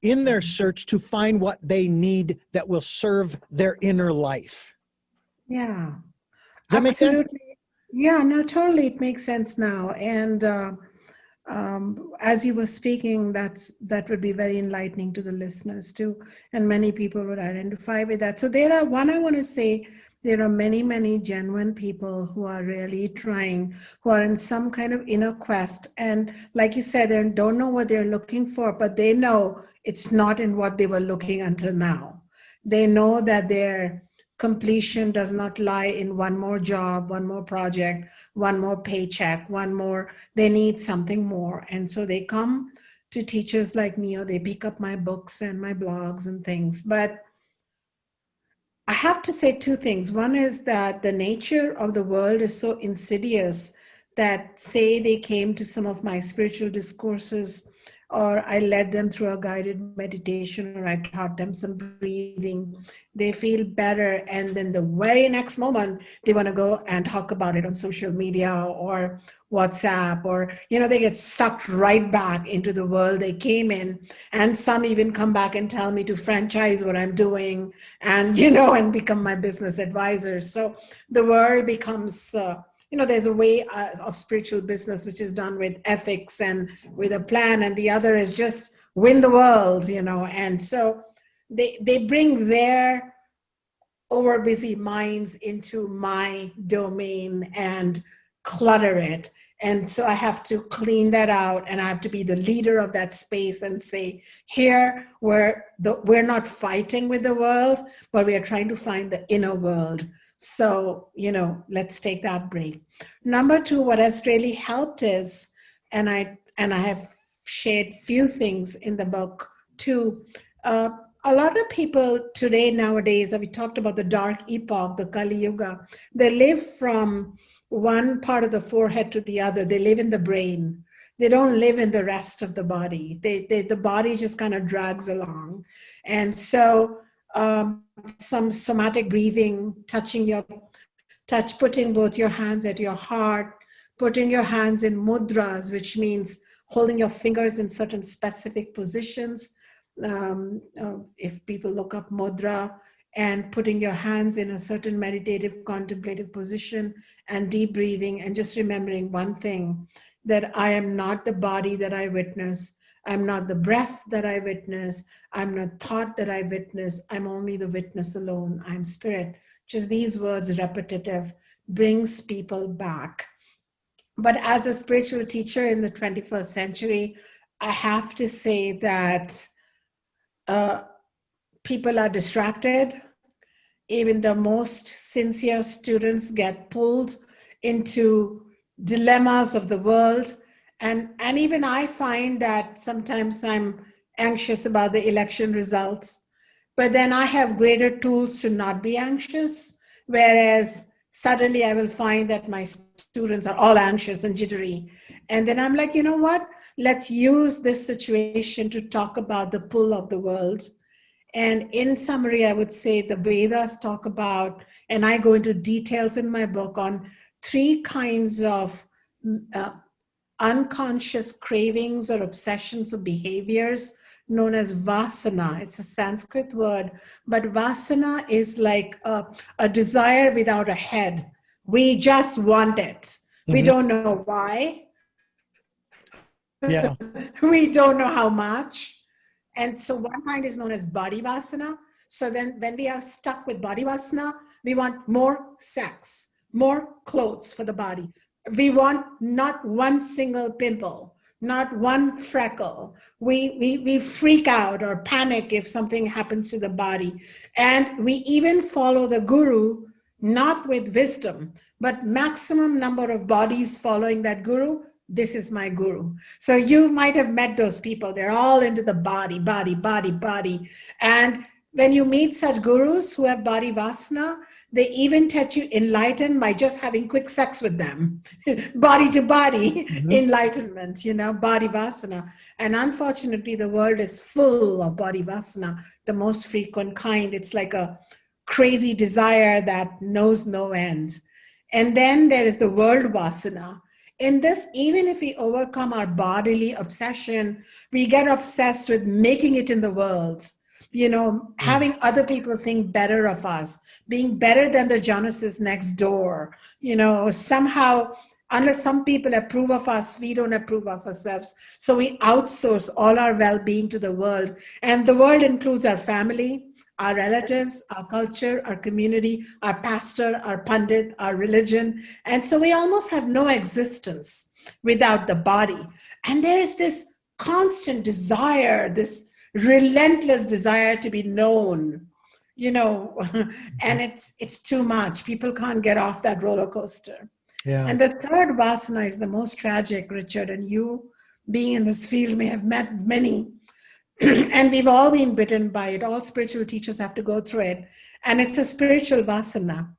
in their search to find what they need that will serve their inner life. Yeah, Does that make sense? absolutely. Yeah, no, totally. It makes sense now. And as you were speaking, that would be very enlightening to the listeners too, and many people would identify with that. So there are one I want to say. There are many, many genuine people who are really trying, who are in some kind of inner quest. And like you said, they don't know what they're looking for, but they know it's not in what they were looking until now. They know that their completion does not lie in one more job, one more project, one more paycheck, one more, they need something more. And so they come to teachers like me, or they pick up my books and my blogs and things. But I have to say two things. One is that the nature of the world is so insidious that, say, they came to some of my spiritual discourses, or I led them through a guided meditation, or I taught them some breathing, they feel better. And then the very next moment, they want to go and talk about it on social media or WhatsApp, or, they get sucked right back into the world they came in. And some even come back and tell me to franchise what I'm doing and, and become my business advisors. So the world becomes, there's a way of spiritual business which is done with ethics and with a plan, and the other is just win the world, and so they bring their over busy minds into my domain and clutter it. And so I have to clean that out, and I have to be the leader of that space and say, here, we're not fighting with the world, but we are trying to find the inner world. So, let's take that break. Number two, what has really helped is, and I have shared few things in the book too, a lot of people today, nowadays, we talked about the dark epoch, the Kali Yuga, they live from one part of the forehead to the other. They live in the brain. They don't live in the rest of the body. The body just kind of drags along. And so some somatic breathing, putting both your hands at your heart, putting your hands in mudras, which means holding your fingers in certain specific positions. If people look up mudra, and putting your hands in a certain meditative, contemplative position, and deep breathing, and just remembering one thing, that I am not the body that I witness. I'm not the breath that I witness. I'm not thought that I witness. I'm only the witness alone. I'm spirit. Just these words, repetitive, brings people back. But as a spiritual teacher in the 21st century, I have to say that people are distracted. Even the most sincere students get pulled into dilemmas of the world. And even I find that sometimes I'm anxious about the election results, but then I have greater tools to not be anxious. Whereas suddenly I will find that my students are all anxious and jittery. And then I'm like, you know what? Let's use this situation to talk about the pull of the world. And in summary, I would say the Vedas talk about, and I go into details in my book on three kinds of unconscious cravings or obsessions or behaviors known as vasana. It's a Sanskrit word, but vasana is like a desire without a head. We just want it. We don't know why. Yeah. We don't know how much. And so one kind is known as body vasana. So then when we are stuck with body vasana, we want more sex, more clothes for the body. We want not one single pimple, not one freckle. We freak out or panic if something happens to the body. And we even follow the guru, not with wisdom, but maximum number of bodies following that guru. This is my guru. So you might have met those people. They're all into the body, body, body, body. And when you meet such gurus who have body vasana, they even touch you enlightened by just having quick sex with them. Body to body enlightenment, body vasana. And unfortunately, the world is full of body vasana, the most frequent kind. It's like a crazy desire that knows no end. And then there is the world vasana. In this, even if we overcome our bodily obsession, we get obsessed with making it in the world, having other people think better of us, being better than the Jonases next door, somehow, unless some people approve of us, we don't approve of ourselves. So we outsource all our well-being to the world. And the world includes our family, our relatives, our culture, our community, our pastor, our pundit, our religion. And so we almost have no existence without the body. And there's this constant desire, this relentless desire to be known, and it's too much. People can't get off that roller coaster. Yeah. And the third vasana is the most tragic, Richard, and you being in this field may have met many. And we've all been bitten by it. All spiritual teachers have to go through it. And it's a spiritual vasana.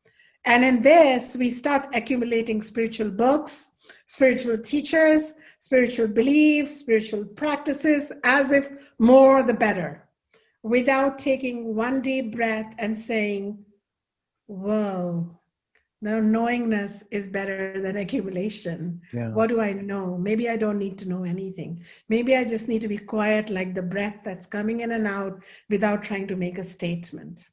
And in this, we start accumulating spiritual books, spiritual teachers, spiritual beliefs, spiritual practices, as if more the better, without taking one deep breath and saying, whoa, now knowingness is better than accumulation. Yeah. What do I know? Maybe I don't need to know anything. Maybe I just need to be quiet like the breath that's coming in and out without trying to make a statement.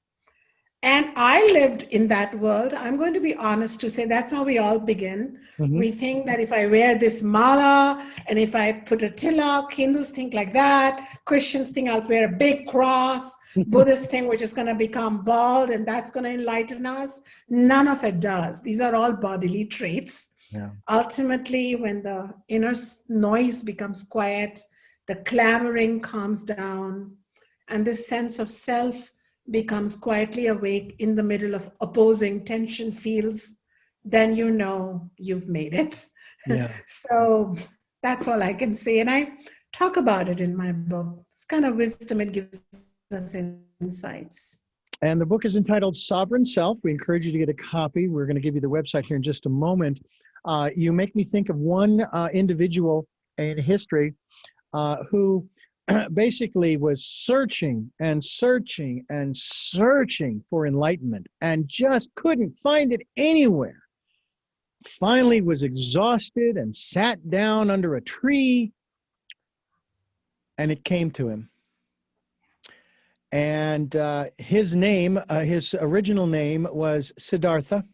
And I lived in that world. I'm going to be honest to say that's how we all begin. Mm-hmm. We think that if I wear this mala and if I put a tilak, Hindus think like that. Christians think I'll wear a big cross. Buddhists think we're just going to become bald and that's going to enlighten us. None of it does. These are all bodily traits. Yeah. Ultimately, when the inner noise becomes quiet, the clamoring calms down, and this sense of self becomes quietly awake in the middle of opposing tension fields, then you know you've made it. Yeah. So that's all I can say. And I talk about it in my book. It's kind of wisdom it gives us insights. And the book is entitled Sovereign Self. We encourage you to get a copy. We're going to give you the website here in just a moment. You make me think of one individual in history who basically was searching and searching and searching for enlightenment and just couldn't find it anywhere. Finally was exhausted and sat down under a tree, and it came to him. And his name, his original name was Siddhartha.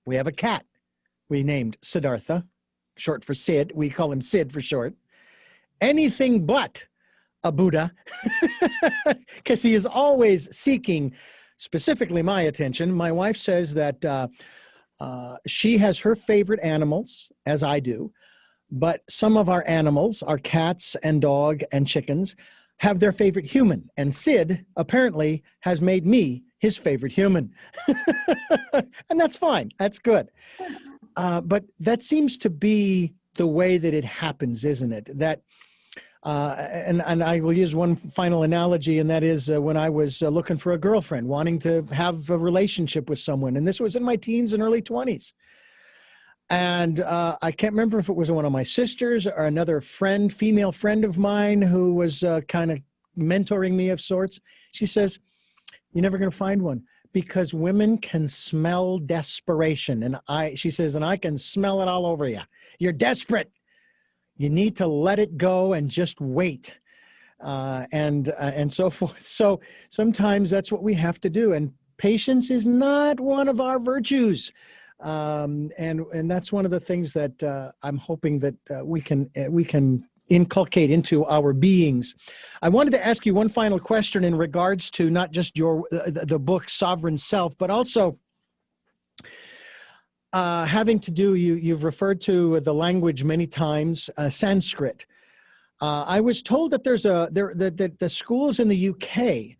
We have a cat we named Siddhartha, short for Sid. We call him Sid for short. Anything but a Buddha, because he is always seeking specifically my attention. My wife says that she has her favorite animals, as I do, but some of our animals, our cats and dog and chickens, have their favorite human. And Sid apparently has made me his favorite human. And that's fine. That's good. But that seems to be the way that it happens, isn't it? That and I will use one final analogy, and that is when I was looking for a girlfriend, wanting to have a relationship with someone. And this was in my teens and early 20s. And I can't remember if it was one of my sisters or another friend, female friend of mine, who was kind of mentoring me of sorts. She says, "You're never going to find one because women can smell desperation." And she says, "And I can smell it all over you. You're desperate. You need to let it go and just wait." And so forth. So sometimes that's what we have to do. And patience is not one of our virtues. And that's one of the things that I'm hoping that we can inculcate into our beings. I wanted to ask you one final question in regards to not just the book Sovereign Self, but also having to do, you've referred to the language many times, Sanskrit. I was told that that the schools in the UK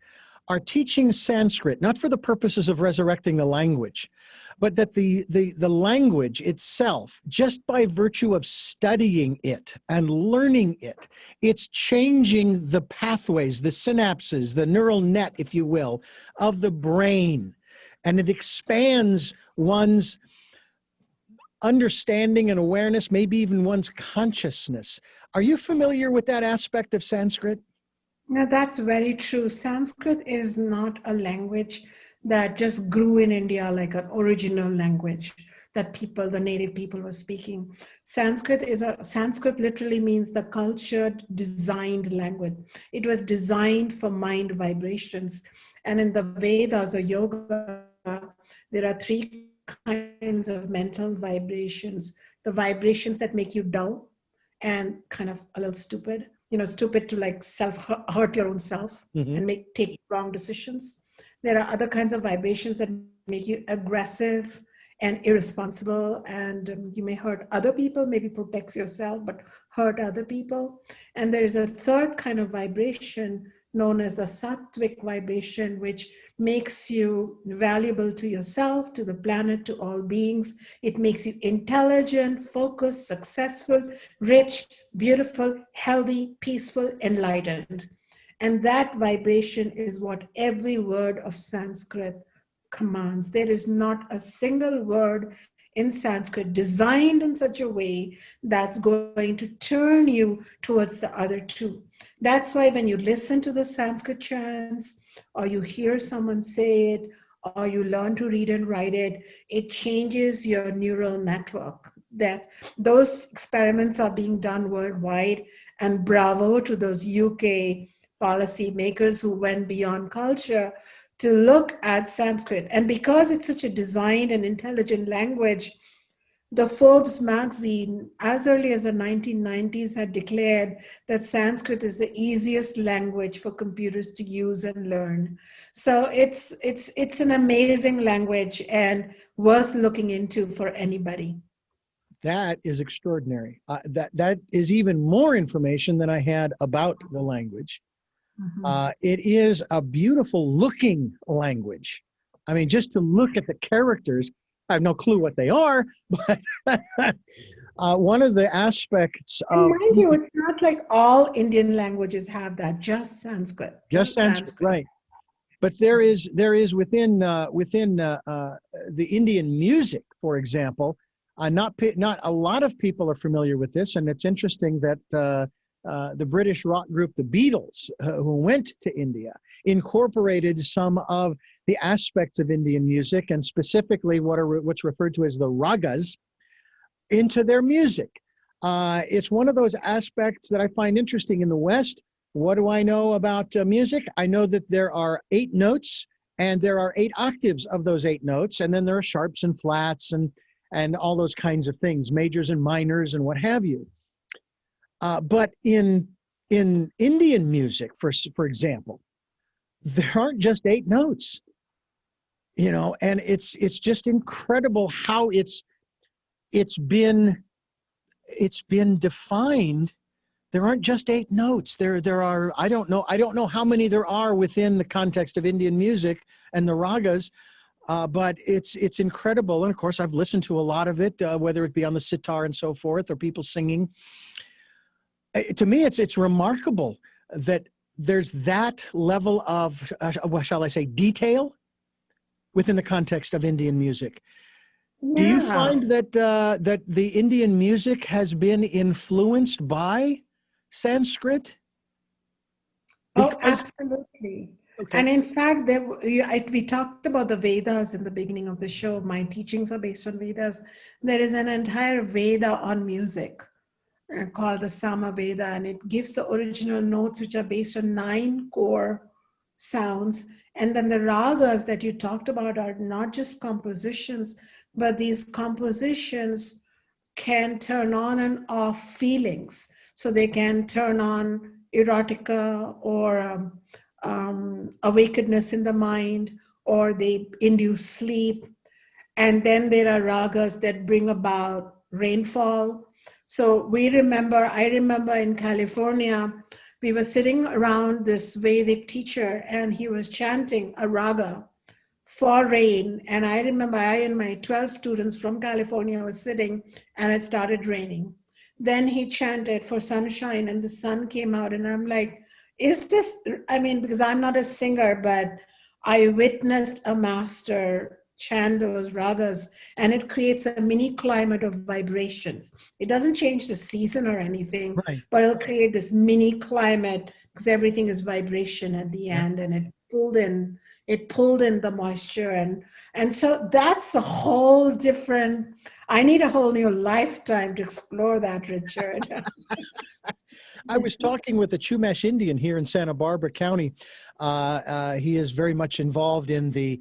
are teaching Sanskrit, not for the purposes of resurrecting the language, but that the language itself, just by virtue of studying it and learning it, it's changing the pathways, the synapses, the neural net, if you will, of the brain. And it expands one's understanding and awareness, maybe even one's consciousness. Are you familiar with that aspect of Sanskrit? No, that's very true. Sanskrit is not a language that just grew in India like an original language. that people, the native people, were speaking. Sanskrit literally means the cultured, designed language. It was designed for mind vibrations. And in the Vedas or yoga, there are three kinds of mental vibrations: the vibrations that make you dull and kind of a little stupid, stupid to like hurt your own self Hmm. and take wrong decisions. There are other kinds of vibrations that make you aggressive and irresponsible, and you may hurt other people, maybe protects yourself, but hurt other people. And there is a third kind of vibration known as the sattvic vibration, which makes you valuable to yourself, to the planet, to all beings. It makes you intelligent, focused, successful, rich, beautiful, healthy, peaceful, enlightened. And that vibration is what every word of Sanskrit commands. There is not a single word in Sanskrit designed in such a way that's going to turn you towards the other two. That's why when you listen to the Sanskrit chants, or you hear someone say it, or you learn to read and write it, it changes your neural network. That those experiments are being done worldwide, and bravo to those UK policy makers who went beyond culture to look at Sanskrit. And because it's such a designed and intelligent language, the Forbes magazine, as early as the 1990s, had declared that Sanskrit is the easiest language for computers to use and learn. So it's an amazing language and worth looking into for anybody. That is extraordinary. That is even more information than I had about the language. Mhm. It is a beautiful looking language. I mean, just to look at the characters, I have no clue what they are, but one of the aspects And of mind you, it's not like all Indian languages have that, just just Sanskrit, Sanskrit. right? But there is within the Indian music, for example, not a lot of people are familiar with this, and it's interesting that the British rock group the Beatles, who went to India, incorporated some of the aspects of Indian music, and specifically what's referred to as the ragas, into their music. It's one of those aspects that I find interesting in the West. What do I know about music? I know that there are 8 notes, and there are 8 octaves of those 8 notes, and then there are sharps and flats and all those kinds of things, majors and minors and what have you. But in Indian music, for example, there aren't just 8 notes, and it's just incredible how it's been defined. There aren't just 8 notes. There are, I don't know how many there are within the context of Indian music and the ragas, but it's incredible. And of course, I've listened to a lot of it, whether it be on the sitar and so forth, or people singing. To me, it's remarkable that there's that level of, what shall I say, detail within the context of Indian music. Do you Yeah. find that the Indian music has been influenced by Sanskrit? Oh, Because absolutely. okay, And in fact, we talked about the Vedas in the beginning of the show. My teachings are based on Vedas. There is an entire Veda on music called the Sama Veda, and it gives the original notes, which are based on 9 core sounds. And then the ragas that you talked about are not just compositions, but these compositions can turn on and off feelings. So they can turn on erotica or awakenedness in the mind, or they induce sleep. And then there are ragas that bring about rainfall. So I remember in California, we were sitting around this Vedic teacher, and he was chanting a raga for rain. And I remember I and my 12 students from California were sitting, and it started raining. Then he chanted for sunshine, and the sun came out. And I'm like, is this, I mean, because I'm not a singer, but I witnessed a master chant those ragas, and it creates a mini climate of vibrations. It doesn't change the season or anything, right, but it'll create this mini climate because everything is vibration at the yeah, end, and it pulled in the moisture. And so that's a whole different, I need a whole new lifetime to explore that, Richard. I was talking with a Chumash Indian here in Santa Barbara County. He is very much involved in the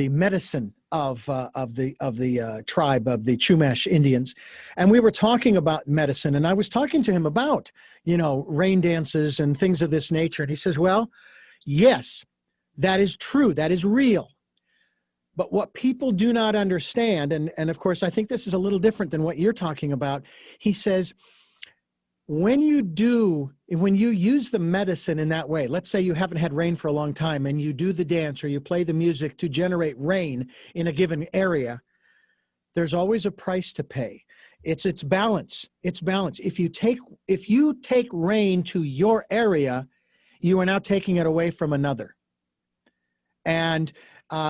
medicine of the tribe of the Chumash Indians, and we were talking about medicine. And I was talking to him about rain dances and things of this nature. And he says, "Well, yes, that is true. That is real. But what people do not understand, and of course, I think this is a little different than what you're talking about." He says, when you use the medicine in that way, let's say you haven't had rain for a long time and you do the dance or you play the music to generate rain in a given area, there's always a price to pay. It's balance. It's balance. If you take rain to your area, you are now taking it away from another. And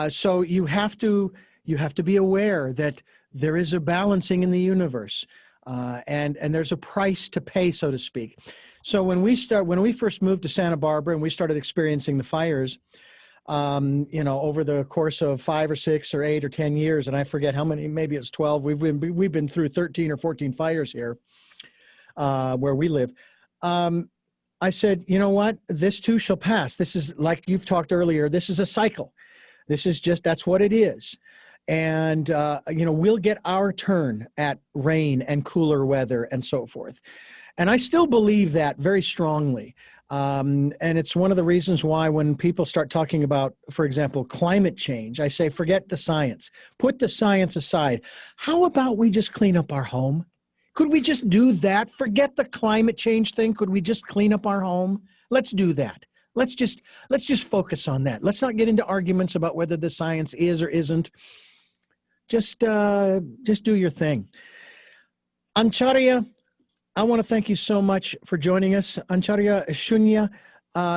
so you have to be aware that there is a balancing in the universe. And there's a price to pay, so to speak. So when we first moved to Santa Barbara and we started experiencing the fires, over the course of 5 or 6 or 8 or 10 years, and I forget how many, maybe it's 12. We've been through 13 or 14 fires here where we live. I said, you know what? This too shall pass. This is, like you've talked earlier, this is a cycle. That's what it is. And, we'll get our turn at rain and cooler weather and so forth. And I still believe that very strongly. And it's one of the reasons why when people start talking about, for example, climate change, I say, forget the science. Put the science aside. How about we just clean up our home? Could we just do that? Forget the climate change thing. Could we just clean up our home? Let's do that. Let's just focus on that. Let's not get into arguments about whether the science is or isn't. Just do your thing. Acharya, I want to thank you so much for joining us. Acharya Shunya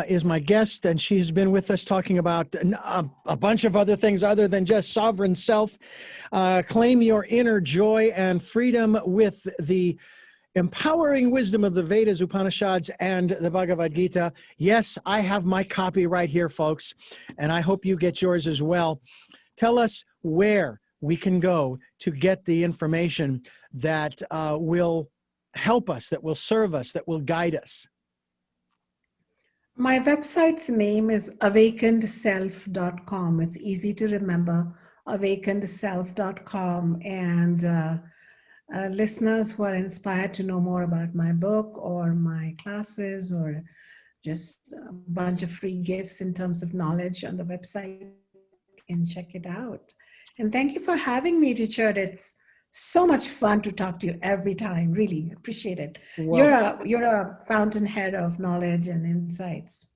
is my guest, and she's been with us talking about a bunch of other things other than just sovereign self. Claim your inner joy and freedom with the empowering wisdom of the Vedas, Upanishads, and the Bhagavad Gita. Yes, I have my copy right here, folks, and I hope you get yours as well. Tell us where we can go to get the information that will help us, that will serve us, that will guide us. My website's name is awakenedself.com. It's easy to remember, awakenedself.com. And listeners who are inspired to know more about my book or my classes or just a bunch of free gifts in terms of knowledge on the website can check it out. And thank you for having me, Richard. It's so much fun to talk to you every time. Really appreciate it. Well, you're a fountainhead of knowledge and insights.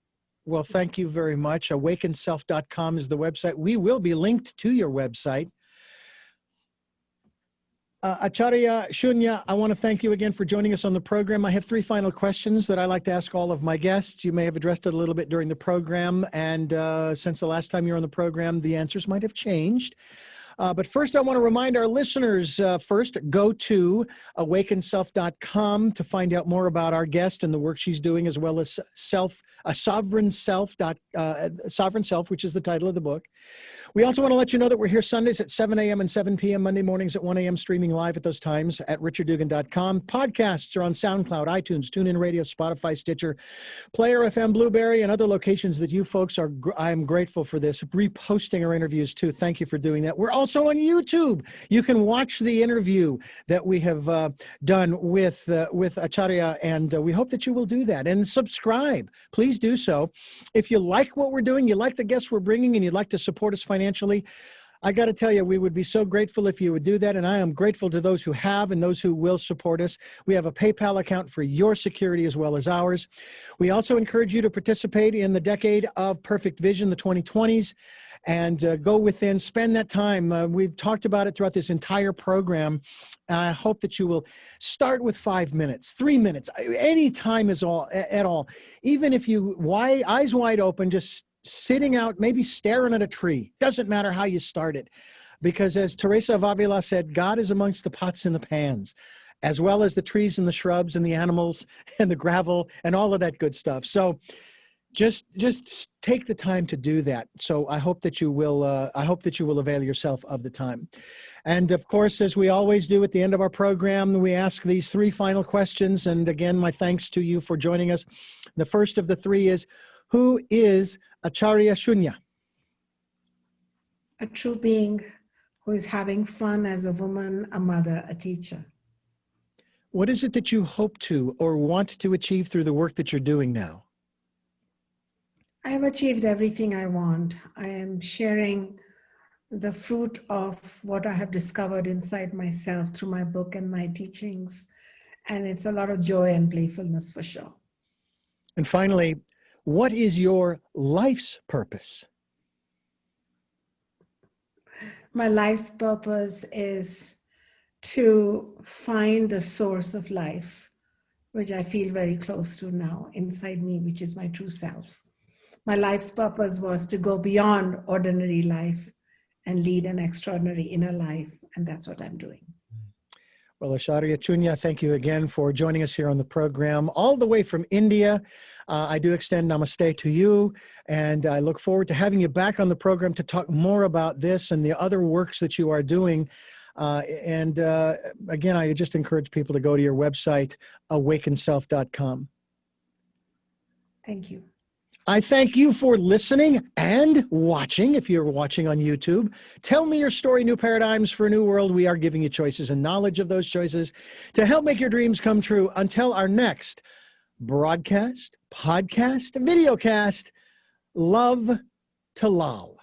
Well, thank you very much. Awakenedself.com is the website. We will be linked to your website. Acharya Shunya, I want to thank you again for joining us on the program. I have 3 final questions that I like to ask all of my guests. You may have addressed it a little bit during the program, and since the last time you were on the program, the answers might have changed. But first, I want to remind our listeners, first, go to awakenedself.com to find out more about our guest and the work she's doing, as well as Sovereign Self, which is the title of the book. We also want to let you know that we're here Sundays at 7 a.m. and 7 p.m., Monday mornings at 1 a.m., streaming live at those times at richarddugan.com. Podcasts are on SoundCloud, iTunes, TuneIn Radio, Spotify, Stitcher, Player FM, Blueberry, and other locations that you folks are, I'm grateful for this, reposting our interviews too. Thank you for doing that. We're also on YouTube. You can watch the interview that we have done with Acharya, and we hope that you will do that. And subscribe. Please do so. If you like what we're doing, you like the guests we're bringing, and you'd like to support us financially, I got to tell you, we would be so grateful if you would do that, and I am grateful to those who have and those who will support us. We have a PayPal account for your security as well as ours. We also encourage you to participate in the Decade of Perfect Vision, the 2020s, and go within, spend that time. We've talked about it throughout this entire program. I hope that you will start with 5 minutes, 3 minutes, any time is all at all. Even if you, eyes wide open, just sitting out, maybe staring at a tree. Doesn't matter how you start it. Because as Teresa of Avila said, God is amongst the pots and the pans, as well as the trees and the shrubs and the animals and the gravel and all of that good stuff. So Just take the time to do that. So I hope that you will. I hope that you will avail yourself of the time. And of course, as we always do at the end of our program, we ask these three final questions. And again, my thanks to you for joining us. The first of the three is, who is Acharya Shunya? A true being who is having fun as a woman, a mother, a teacher. What is it that you hope to or want to achieve through the work that you're doing now? I have achieved everything I want. I am sharing the fruit of what I have discovered inside myself through my book and my teachings. And it's a lot of joy and playfulness for sure. And finally, what is your life's purpose? My life's purpose is to find the source of life, which I feel very close to now inside me, which is my true self. My life's purpose was to go beyond ordinary life and lead an extraordinary inner life. And that's what I'm doing. Well, Acharya Shunya, thank you again for joining us here on the program, all the way from India. I do extend namaste to you, and I look forward to having you back on the program to talk more about this and the other works that you are doing. Again, I just encourage people to go to your website, awakenself.com. Thank you. I thank you for listening and watching. If you're watching on YouTube, tell me your story, New Paradigms for a New World. We are giving you choices and knowledge of those choices to help make your dreams come true. Until our next broadcast, podcast, videocast, love to lal.